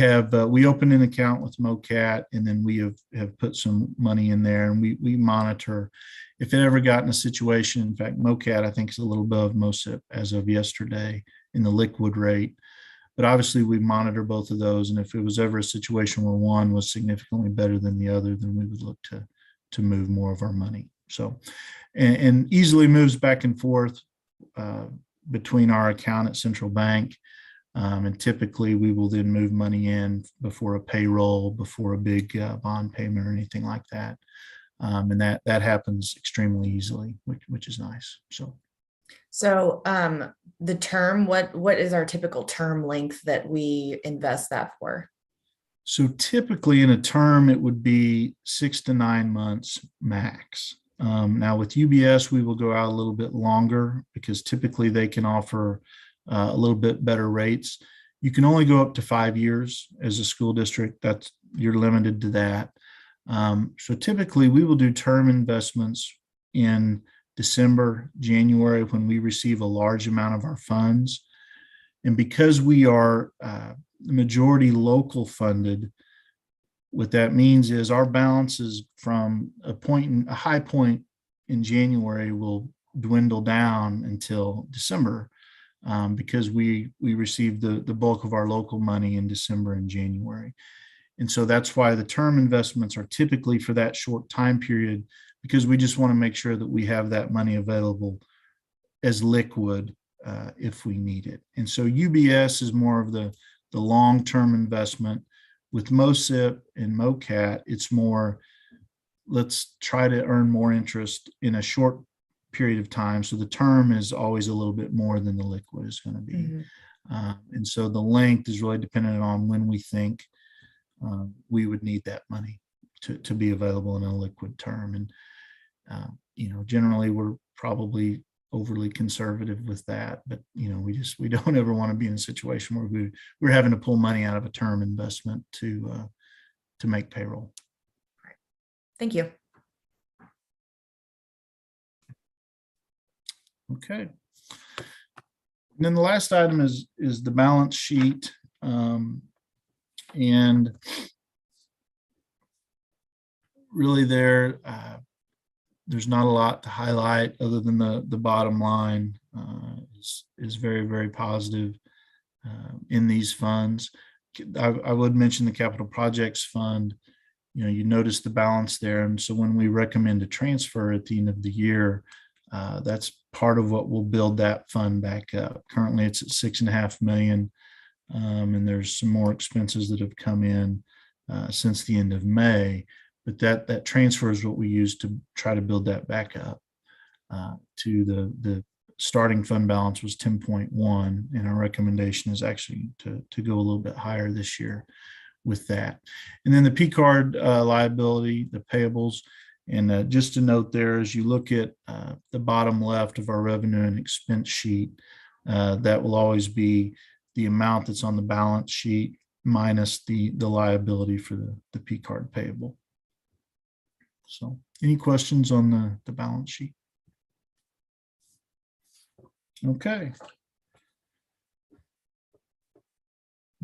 opened an account with MOCAT, and then we have put some money in there, and we monitor if it ever got in a situation. In fact, MOCAT, I think, is a little above MOSIP as of yesterday in the liquid rate. But obviously we monitor both of those. And if it was ever a situation where one was significantly better than the other, then we would look to move more of our money. So, and easily moves back and forth between our account at Central Bank. And typically we will then move money in before a payroll, before a big bond payment or anything like that. And that happens extremely easily, which is nice. So the term, what is our typical term length that we invest that for? So typically in a term, it would be 6 to 9 months max. Now with UBS, we will go out a little bit longer because typically they can offer a little bit better rates. You can only go up to 5 years as a school district. You're limited to that. So typically we will do term investments in December, January, when we receive a large amount of our funds. And because we are majority local funded, what that means is our balances from a high point in January will dwindle down until December, because we receive the bulk of our local money in December and January. And so that's why the term investments are typically for that short time period, because we just want to make sure that we have that money available as liquid if we need it. And so UBS is more of the long-term investment. With MOSIP and MOCAT, it's more, let's try to earn more interest in a short period of time. So the term is always a little bit more than the liquid is going to be. Mm-hmm. And so the length is really dependent on when we think we would need that money to be available in a liquid term. And, generally we're probably overly conservative with that. But, we don't ever want to be in a situation where we're having to pull money out of a term investment to make payroll. Thank you. Okay. And then the last item is the balance sheet. And really there's not a lot to highlight other than the bottom line is very, very positive in these funds. I would mention the capital projects fund. You notice the balance there. And so when we recommend a transfer at the end of the year, that's part of what will build that fund back up. Currently it's at $6.5 million. And there's some more expenses that have come in since the end of May. But that transfer is what we use to try to build that back up to the starting fund balance was 10.1, and our recommendation is actually to go a little bit higher this year with that. And then the P card liability, the payables, and just to note there, as you look at the bottom left of our revenue and expense sheet, that will always be the amount that's on the balance sheet minus the liability for the P card payable. So any questions on the balance sheet? Okay.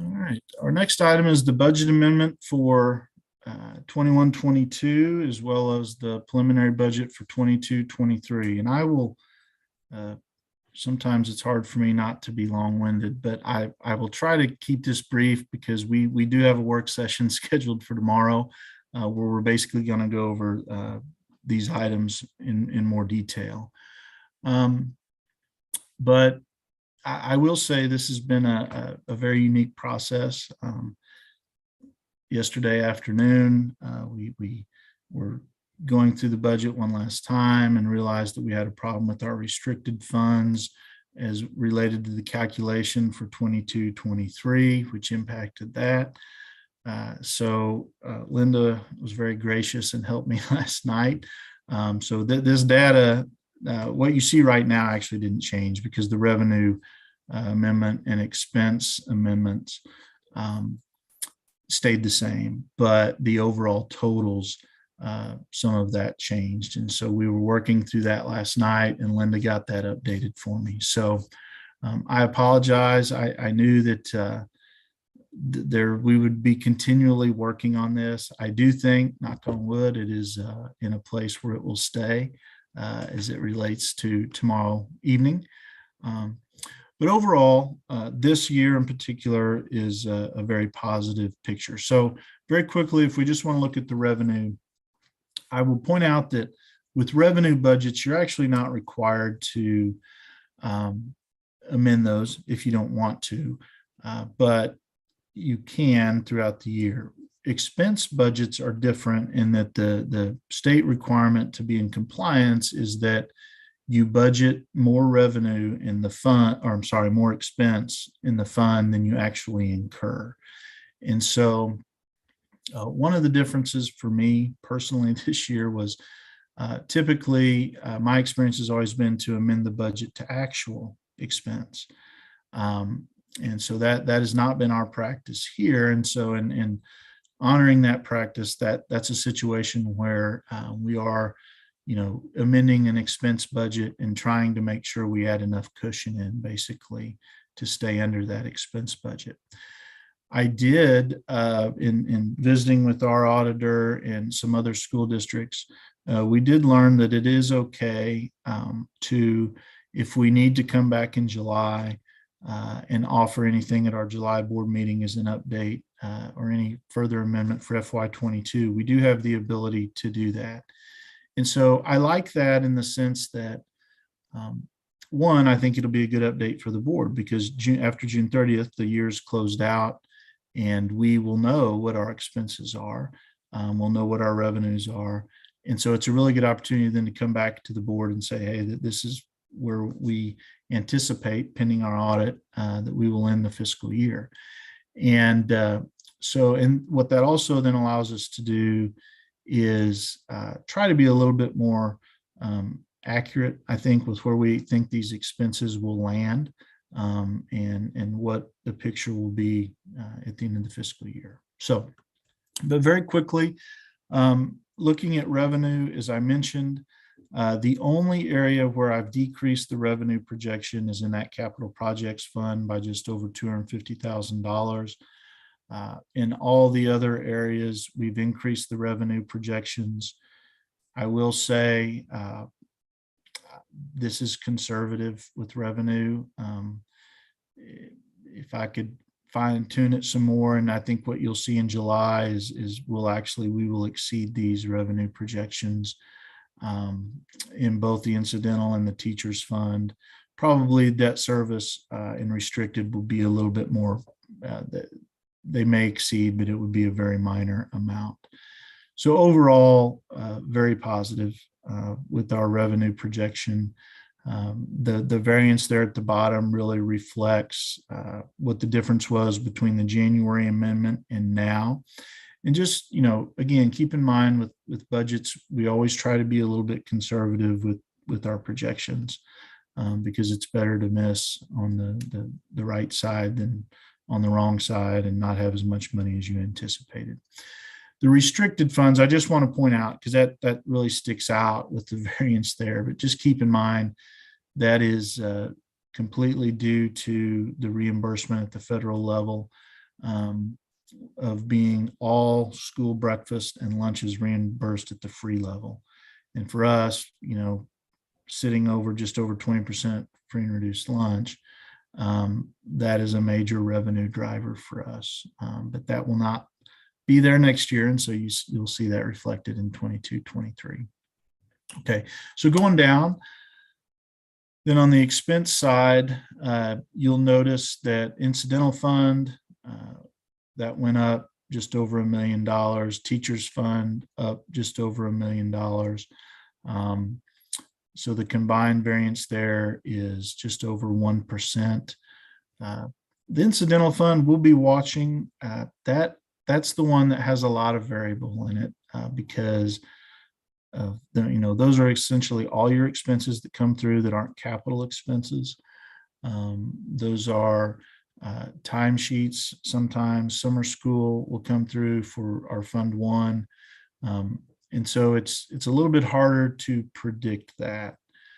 All right. Our next item is the budget amendment for 21-22, as well as the preliminary budget for 22-23. And I will, sometimes it's hard for me not to be long-winded, but I will try to keep this brief because we do have a work session scheduled for tomorrow where we're basically going to go over these items in more detail. But I will say this has been a very unique process. Yesterday afternoon, we were going through the budget one last time and realized that we had a problem with our restricted funds as related to the calculation for 22-23, which impacted that. So Linda was very gracious and helped me last night. So this data, what you see right now actually didn't change because the revenue amendment and expense amendments stayed the same, but the overall totals, some of that changed. And so we were working through that last night and Linda got that updated for me. So I apologize. I knew that we would be continually working on this. I do think, knock on wood, it is in a place where it will stay as it relates to tomorrow evening. But overall, this year in particular is a very positive picture. So very quickly, if we just want to look at the revenue, I will point out that with revenue budgets, you're actually not required to amend those if you don't want to, but you can throughout the year. Expense budgets are different in that the state requirement to be in compliance is that you budget more revenue in the fund, or I'm sorry, more expense in the fund than you actually incur. And so one of the differences for me personally this year was typically my experience has always been to amend the budget to actual expense. And so that has not been our practice here. And so in honoring that practice, that's a situation where we are amending an expense budget and trying to make sure we add enough cushion in basically to stay under that expense budget. I did in visiting with our auditor and some other school districts, we did learn that it is okay to, if we need to come back in July and offer anything at our July board meeting as an update or any further amendment for FY22, we do have the ability to do that. And so I like that in the sense that, one, I think it'll be a good update for the board because after June 30th, the year's closed out and we will know what our expenses are. We'll know what our revenues are. And so it's a really good opportunity then to come back to the board and say, hey, this is where we anticipate, pending our audit, that we will end the fiscal year. And and what that also then allows us to do is try to be a little bit more accurate, I think, with where we think these expenses will land, and what the picture will be at the end of the fiscal year. So, but very quickly, looking at revenue, as I mentioned, the only area where I've decreased the revenue projection is in that capital projects fund by just over $250,000. In all the other areas, we've increased the revenue projections. I will say this is conservative with revenue. If I could fine tune it some more, and I think what you'll see in July is we will exceed these revenue projections in both the incidental and the teachers fund. Probably debt service and restricted will be a little bit more, they may exceed, but it would be a very minor amount. So overall, very positive with our revenue projection. The variance there at the bottom really reflects what the difference was between the January amendment and now. And just, again, keep in mind with budgets, we always try to be a little bit conservative with our projections because it's better to miss on the right side than on the wrong side and not have as much money as you anticipated. The restricted funds, I just want to point out, because that really sticks out with the variance there, but just keep in mind that is completely due to the reimbursement at the federal level of being all school breakfast and lunches reimbursed at the free level. And for us, sitting over just over 20% free and reduced lunch, that is a major revenue driver for us. But that will not be there next year. And so you'll see that reflected in 22-23. Okay, so going down, then on the expense side, you'll notice that incidental fund, that went up just over $1 million. Teachers fund up just over $1 million. So the combined variance there is just over 1%. The incidental fund, we'll be watching that. That's the one that has a lot of variable in it because of those are essentially all your expenses that come through that aren't capital expenses. Those are timesheets. Sometimes summer school will come through for our Fund 1. And so it's a little bit harder to predict that.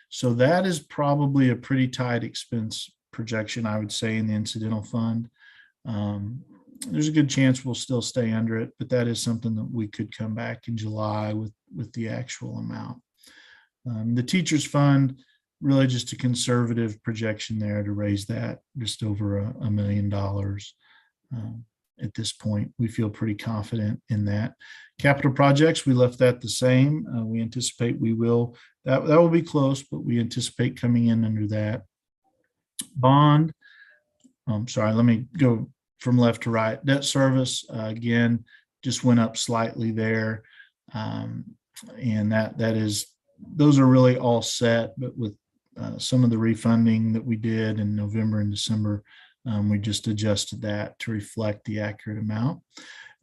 So that is probably a pretty tight expense projection, I would say, in the incidental fund. There's a good chance we'll still stay under it, but that is something that we could come back in July with the actual amount. The teachers fund, really just a conservative projection there to raise that just over $1 million. At this point, we feel pretty confident in that. Capital projects, we left that the same. We anticipate that will be close, but we anticipate coming in under that. Bond, sorry, let me go from left to right. Debt service, again, just went up slightly there. And those are really all set, but with some of the refunding that we did in November and December, we just adjusted that to reflect the accurate amount.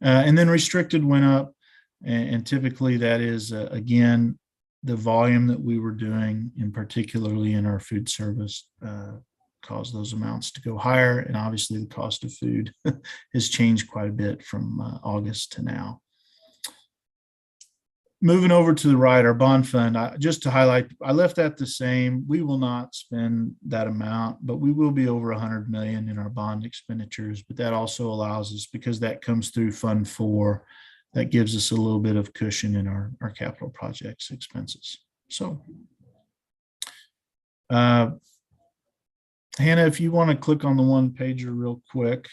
And then restricted went up, and typically that is, again, the volume that we were doing, and particularly in our food service, caused those amounts to go higher. And obviously the cost of food has changed quite a bit from August to now. Moving over to the right, our bond fund, just to highlight, I left that the same. We will not spend that amount, but we will be over 100 million in our bond expenditures. But that also allows us, because that comes through Fund 4, that gives us a little bit of cushion in our capital projects expenses. So, Hannah, if you want to click on the one pager real quick.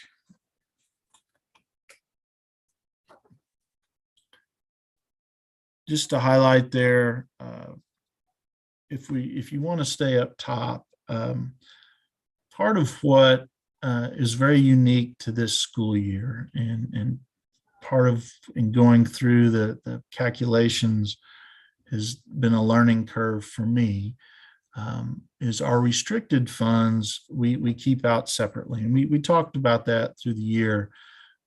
Just to highlight there, if you want to stay up top, part of what is very unique to this school year, and part of in going through the calculations has been a learning curve for me, is our restricted funds we keep out separately. And we talked about that through the year,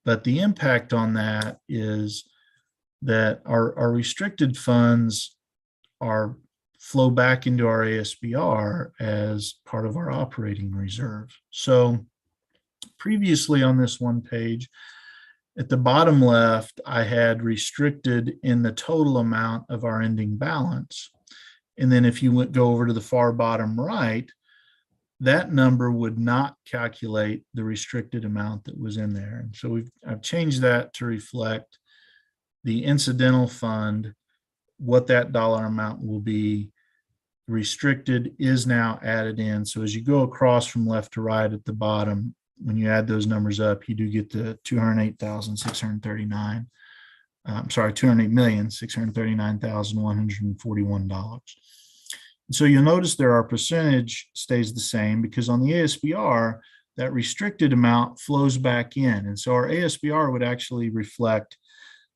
but the impact on that is that our restricted funds are flow back into our ASBR as part of our operating reserve. So previously on this one page, at the bottom left, I had restricted in the total amount of our ending balance. And then if you go over to the far bottom right, that number would not calculate the restricted amount that was in there. And so I've changed that to reflect the incidental fund, what that dollar amount will be. Restricted is now added in. So as you go across from left to right at the bottom, when you add those numbers up, you do get to $208,639. I'm sorry, $208,639,141. So you'll notice there our percentage stays the same because on the ASBR, that restricted amount flows back in. And so our ASBR would actually reflect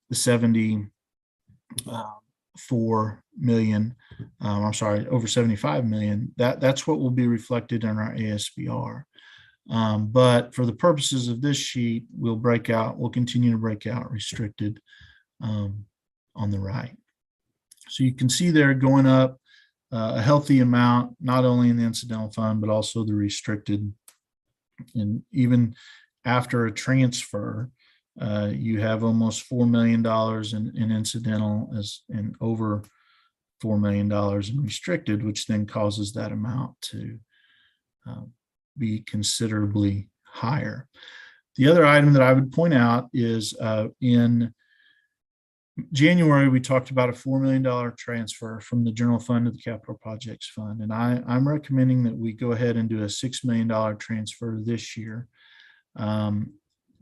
the 74 million, I'm sorry, over 75 million. That's what will be reflected in our ASBR. But for the purposes of this sheet, we'll continue to break out restricted on the right. So you can see there going up a healthy amount, not only in the incidental fund, but also the restricted. And even after a transfer, you have almost $4 million in incidental and over $4 million in restricted, which then causes that amount to be considerably higher. The other item that I would point out is in January, we talked about a $4 million transfer from the general fund to the capital projects fund. And I'm recommending that we go ahead and do a $6 million transfer this year.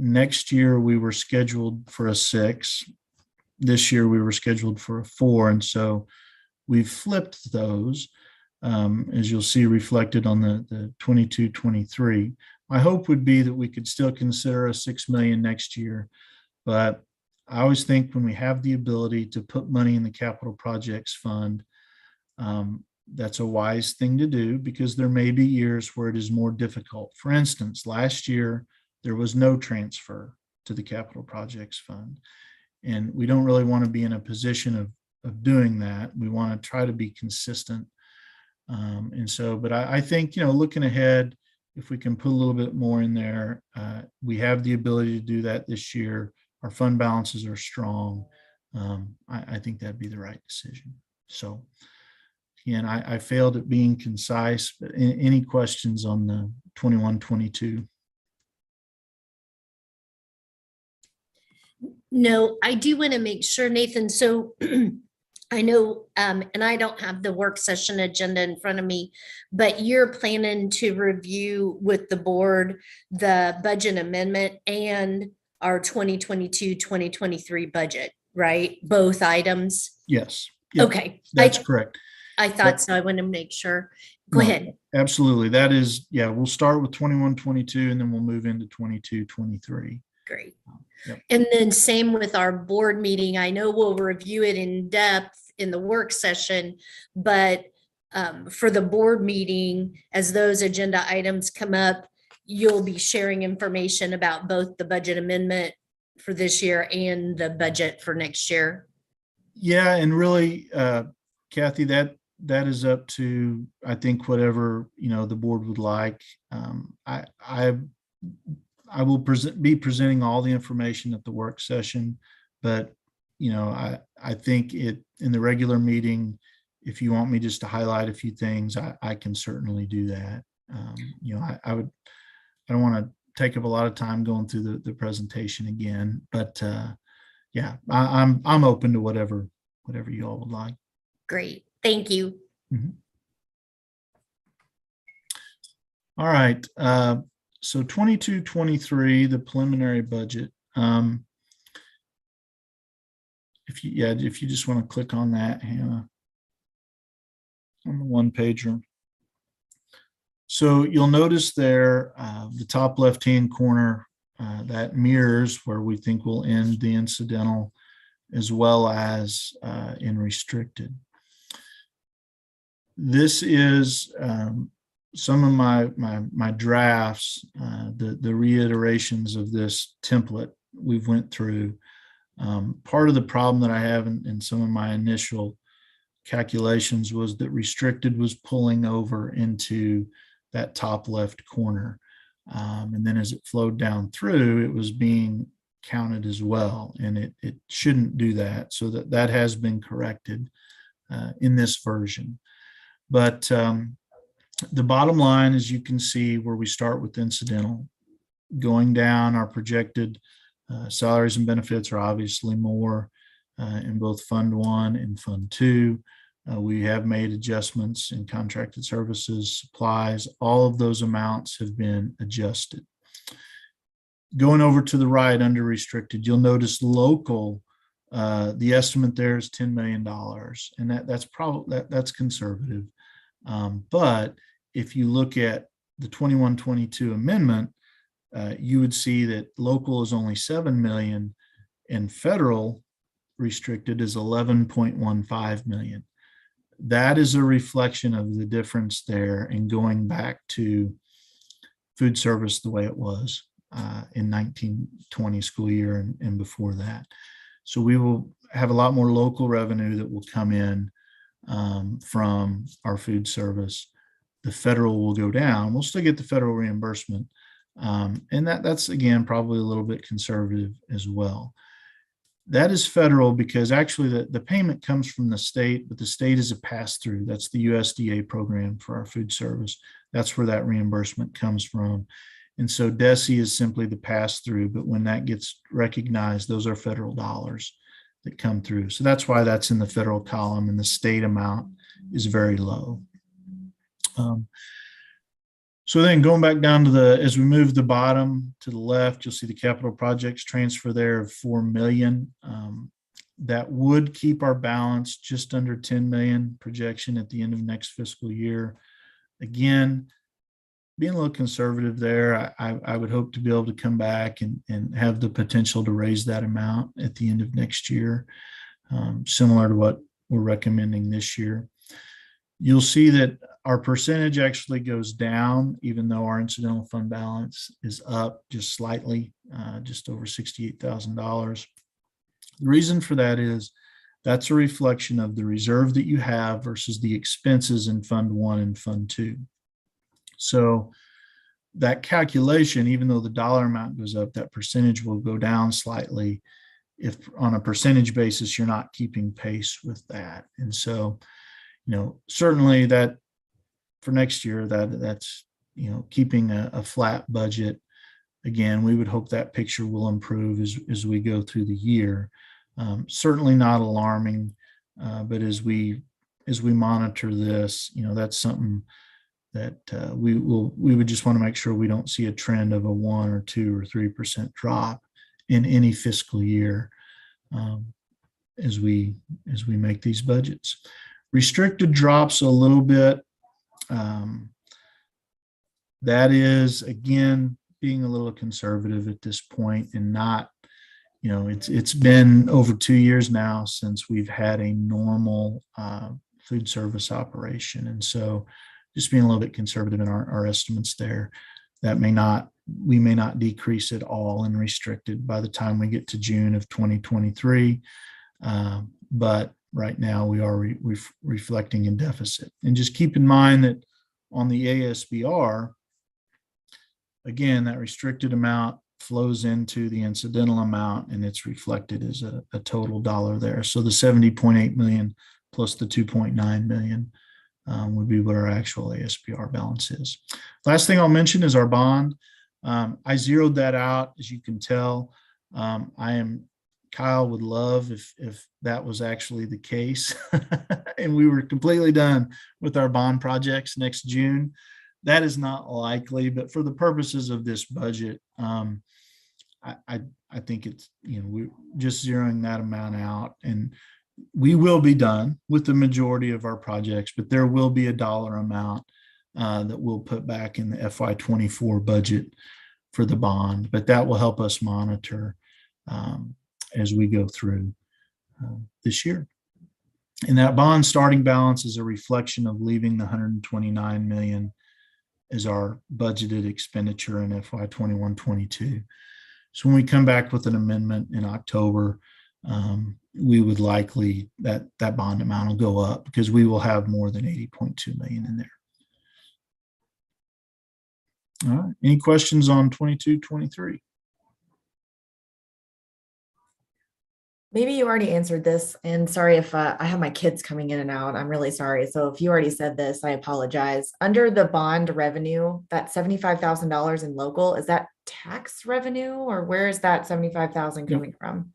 Next year, we were scheduled for a 6. This year, we were scheduled for a 4. And so we've flipped those, as you'll see reflected on the 22-23. My hope would be that we could still consider a $6 million next year, but I always think when we have the ability to put money in the capital projects fund, that's a wise thing to do because there may be years where it is more difficult. For instance, last year, there was no transfer to the capital projects fund. And we don't really want to be in a position of doing that. We want to try to be consistent. But I think, looking ahead, if we can put a little bit more in there, we have the ability to do that this year. Our fund balances are strong. I think that'd be the right decision. So again, I failed at being concise, but any questions on the 21-22? No, I do want to make sure, Nathan. So I know, and I don't have the work session agenda in front of me, but you're planning to review with the board the budget amendment and our 2022-2023 budget, right? Both items? Yes. Yep. Okay. That's correct. I thought so. I want to make sure. Go ahead. Absolutely. That is, we'll start with 21-22 and then we'll move into 22-23. Great. Yep. And then same with our board meeting. I know we'll review it in depth in the work session, but for the board meeting, as those agenda items come up, you'll be sharing information about both the budget amendment for this year and the budget for next year. Yeah, and really, Kathy, that is up to, I think, whatever the board would like. I will be presenting all the information at the work session, but I think in the regular meeting, if you want me just to highlight a few things, I can certainly do that. I don't want to take up a lot of time going through the presentation again, but I'm open to whatever you all would like. Great, thank you. Mm-hmm. All right. So 22-23, the preliminary budget. If you just want to click on that, Hannah, on the one pager. So you'll notice there, the top left-hand corner, that mirrors where we think we'll end the incidental as well as in restricted. This is some of my drafts, the reiterations of this template we've went through. Part of the problem that I have in some of my initial calculations was that restricted was pulling over into that top left corner. And then as it flowed down through, it was being counted as well, and it shouldn't do that. So that has been corrected in this version. But the bottom line, as you can see, where we start with incidental, going down, our projected salaries and benefits are obviously more in both Fund 1 and Fund 2. We have made adjustments in contracted services, supplies. All of those amounts have been adjusted. Going over to the right under restricted, you'll notice local, the estimate there is $10 million, and that's conservative. But if you look at the 21-22 amendment, you would see that local is only 7 million and federal restricted is 11.15 million. That is a reflection of the difference there and going back to food service the way it was in 1920 school year and before that. So we will have a lot more local revenue that will come in from our food service. The federal will go down. We'll still get the federal reimbursement. And that's, again, probably a little bit conservative as well. That is federal because actually the payment comes from the state, but the state is a pass-through. That's the USDA program for our food service. That's where that reimbursement comes from. And so DESE is simply the pass-through, but when that gets recognized, those are federal dollars that come through. So that's why that's in the federal column, and the state amount is very low. So then going back down to as we move the bottom to the left, you'll see the capital projects transfer there of 4 million. That would keep our balance just under 10 million projection at the end of next fiscal year. Again, being a little conservative there, I would hope to be able to come back and have the potential to raise that amount at the end of next year, similar to what we're recommending this year. You'll see that our percentage actually goes down, even though our incidental fund balance is up just slightly, just over $68,000. The reason for that is that's a reflection of the reserve that you have versus the expenses in Fund 1 and Fund 2. So that calculation, even though the dollar amount goes up, that percentage will go down slightly if on a percentage basis you're not keeping pace with that. And so, certainly that for next year, that's keeping a flat budget. Again, we would hope that picture will improve as we go through the year. Certainly not alarming, but as we monitor this, that's something that we would just want to make sure we don't see a trend of a 1 or 2 or 3% drop in any fiscal year as we make these budgets. Restricted drops a little bit. That is, again, being a little conservative at this point and not, it's been over 2 years now since we've had a normal food service operation. And so just being a little bit conservative in our estimates there. We may not decrease at all in restricted by the time we get to June of 2023. But right now we are reflecting in deficit. And just keep in mind that on the ASBR, again, that restricted amount flows into the incidental amount and it's reflected as a total dollar there. So the 70.8 million plus the 2.9 million would be what our actual ASBR balance is. Last thing I'll mention is our bond. I zeroed that out, as you can tell. Kyle would love if that was actually the case and we were completely done with our bond projects next June. That is not likely, but for the purposes of this budget, I think it's, we're just zeroing that amount out, and we will be done with the majority of our projects, but there will be a dollar amount that we'll put back in the FY24 budget for the bond, but that will help us monitor as we go through this year. And that bond starting balance is a reflection of leaving the 129 million as our budgeted expenditure in FY21-22. So when we come back with an amendment in October, we would likely, that bond amount will go up because we will have more than 80.2 million in there. All right. Any questions on 22-23? Maybe you already answered this, and sorry if I have my kids coming in and out. I'm really sorry. So if you already said this, I apologize. Under the bond revenue, that $75,000 in local, is that tax revenue, or where is that 75,000 coming from?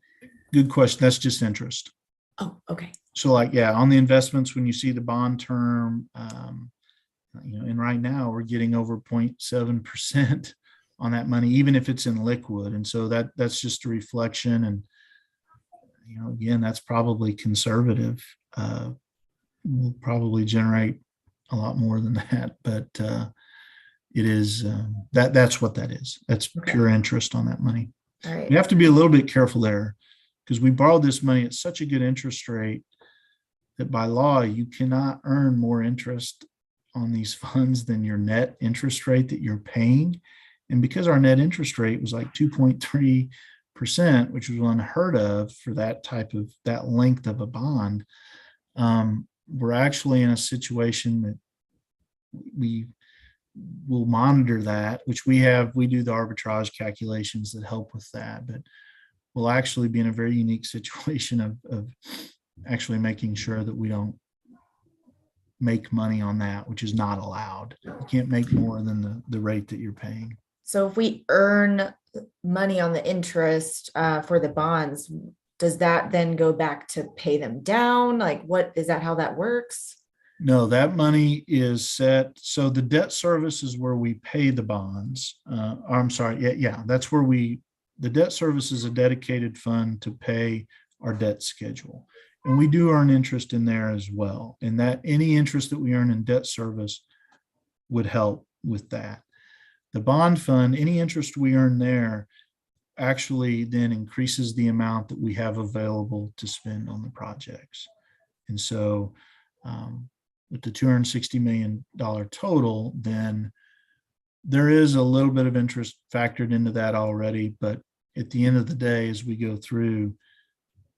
Good question. That's just interest. Oh, okay. So like, yeah, on the investments, when you see the bond term, and right now we're getting over 0.7% on that money, even if it's in liquid. And so that's just a reflection. And, again, that's probably conservative. We'll probably generate a lot more than that, but it is, that's what that is. That's pure interest on that money. All right. You have to be a little bit careful there because we borrowed this money at such a good interest rate that by law, you cannot earn more interest on these funds than your net interest rate that you're paying. And because our net interest rate was like 2.3%, which was unheard of for that length of a bond, we're actually in a situation that we will monitor that, which we do the arbitrage calculations that help with that, but we'll actually be in a very unique situation of actually making sure that we don't make money on that, which is not allowed. You can't make more than the rate that you're paying. So if we earn money on the interest for the bonds, does that then go back to pay them down? Like, what is that, how that works? No, that money is set. So the debt service is where we pay the bonds. I'm sorry. Yeah. That's where the debt service is a dedicated fund to pay our debt schedule. And we do earn interest in there as well. And that any interest that we earn in debt service would help with that. The bond fund, any interest we earn there actually then increases the amount that we have available to spend on the projects. And so with the $260 million total, then there is a little bit of interest factored into that already. But at the end of the day, as we go through,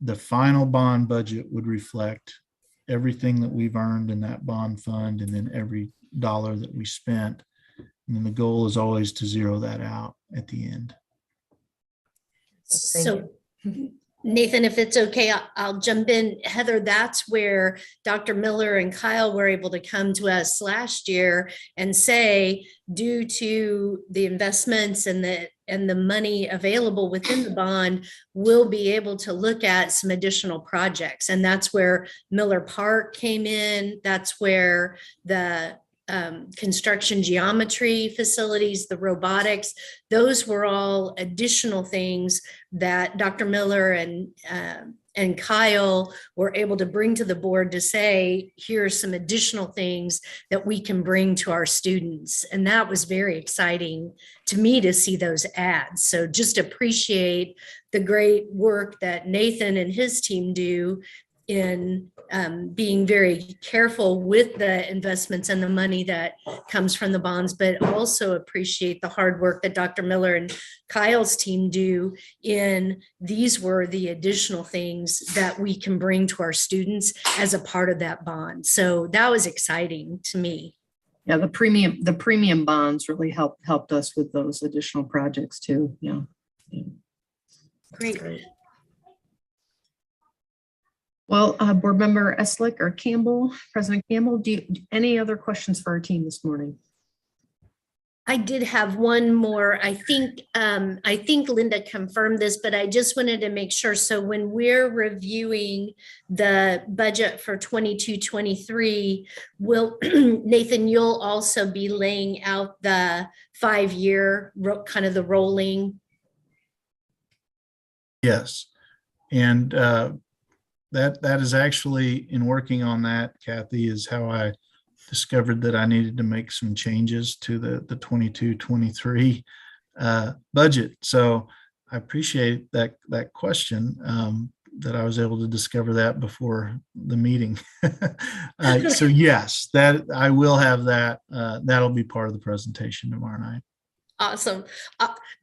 the final bond budget would reflect everything that we've earned in that bond fund and then every dollar that we spent. And then the goal is always to zero that out at the end. So Nathan, if it's okay, I'll jump in. Heather, that's where Dr. Miller and Kyle were able to come to us last year and say, due to the investments and the money available within the bond, we'll be able to look at some additional projects. And that's where Miller Park came in. That's where the construction geometry facilities, the robotics, those were all additional things that Dr. Miller and Kyle were able to bring to the board to say, here's some additional things that we can bring to our students. And that was very exciting to me to see those ads. So just appreciate the great work that Nathan and his team do in being very careful with the investments and the money that comes from the bonds, but also appreciate the hard work that Dr. Miller and Kyle's team do in these were the additional things that we can bring to our students as a part of that bond. So that was exciting to me. Yeah, the premium bonds really helped us with those additional projects too. Yeah. Great. Well, Board Member Eslick or Campbell, President Campbell, any other questions for our team this morning? I did have one more. I think Linda confirmed this, but I just wanted to make sure. So when we're reviewing the budget for 22-23, Nathan, you'll also be laying out the 5-year kind of the rolling. Yes. And that is actually, in working on that, Kathy, is how I discovered that I needed to make some changes to the 22-23 budget. So I appreciate that question, that I was able to discover that before the meeting. So yes, that I will have that. That'll be part of the presentation tomorrow night. Awesome.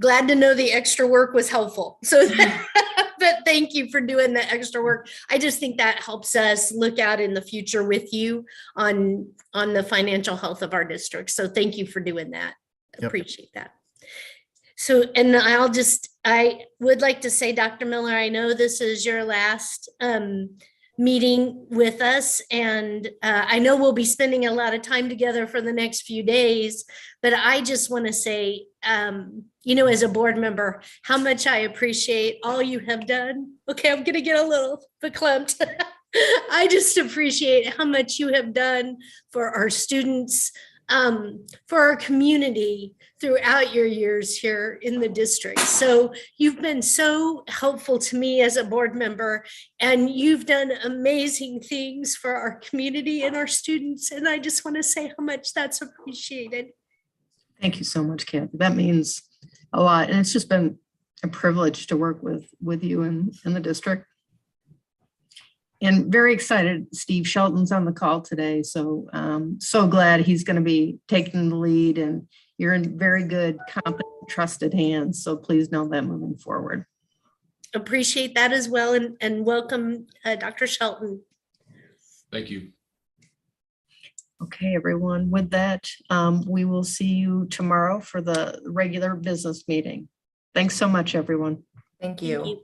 Glad to know the extra work was helpful. So But thank you for doing the extra work. I just think that helps us look out in the future with you on the financial health of our district. So thank you for doing that. Yep. Appreciate that. So, and I would like to say, Dr. Miller, I know this is your last meeting with us, and I know we'll be spending a lot of time together for the next few days, but I just want to say, as a board member, how much I appreciate all you have done. Okay, I'm going to get a little verklempt. I just appreciate how much you have done for our students, for our community throughout your years here in the district. So you've been so helpful to me as a board member, and you've done amazing things for our community and our students. And I just want to say how much that's appreciated. Thank you so much, Kathy. That means a lot. And it's just been a privilege to work with you in the district. And very excited, Steve Shelton's on the call today. So so glad he's going to be taking the lead, and you're in very good, competent, trusted hands. So please know that moving forward. Appreciate that as well. And welcome, Dr. Shelton. Thank you. Okay, everyone, with that, we will see you tomorrow for the regular business meeting. Thanks so much, everyone. Thank you. Thank you.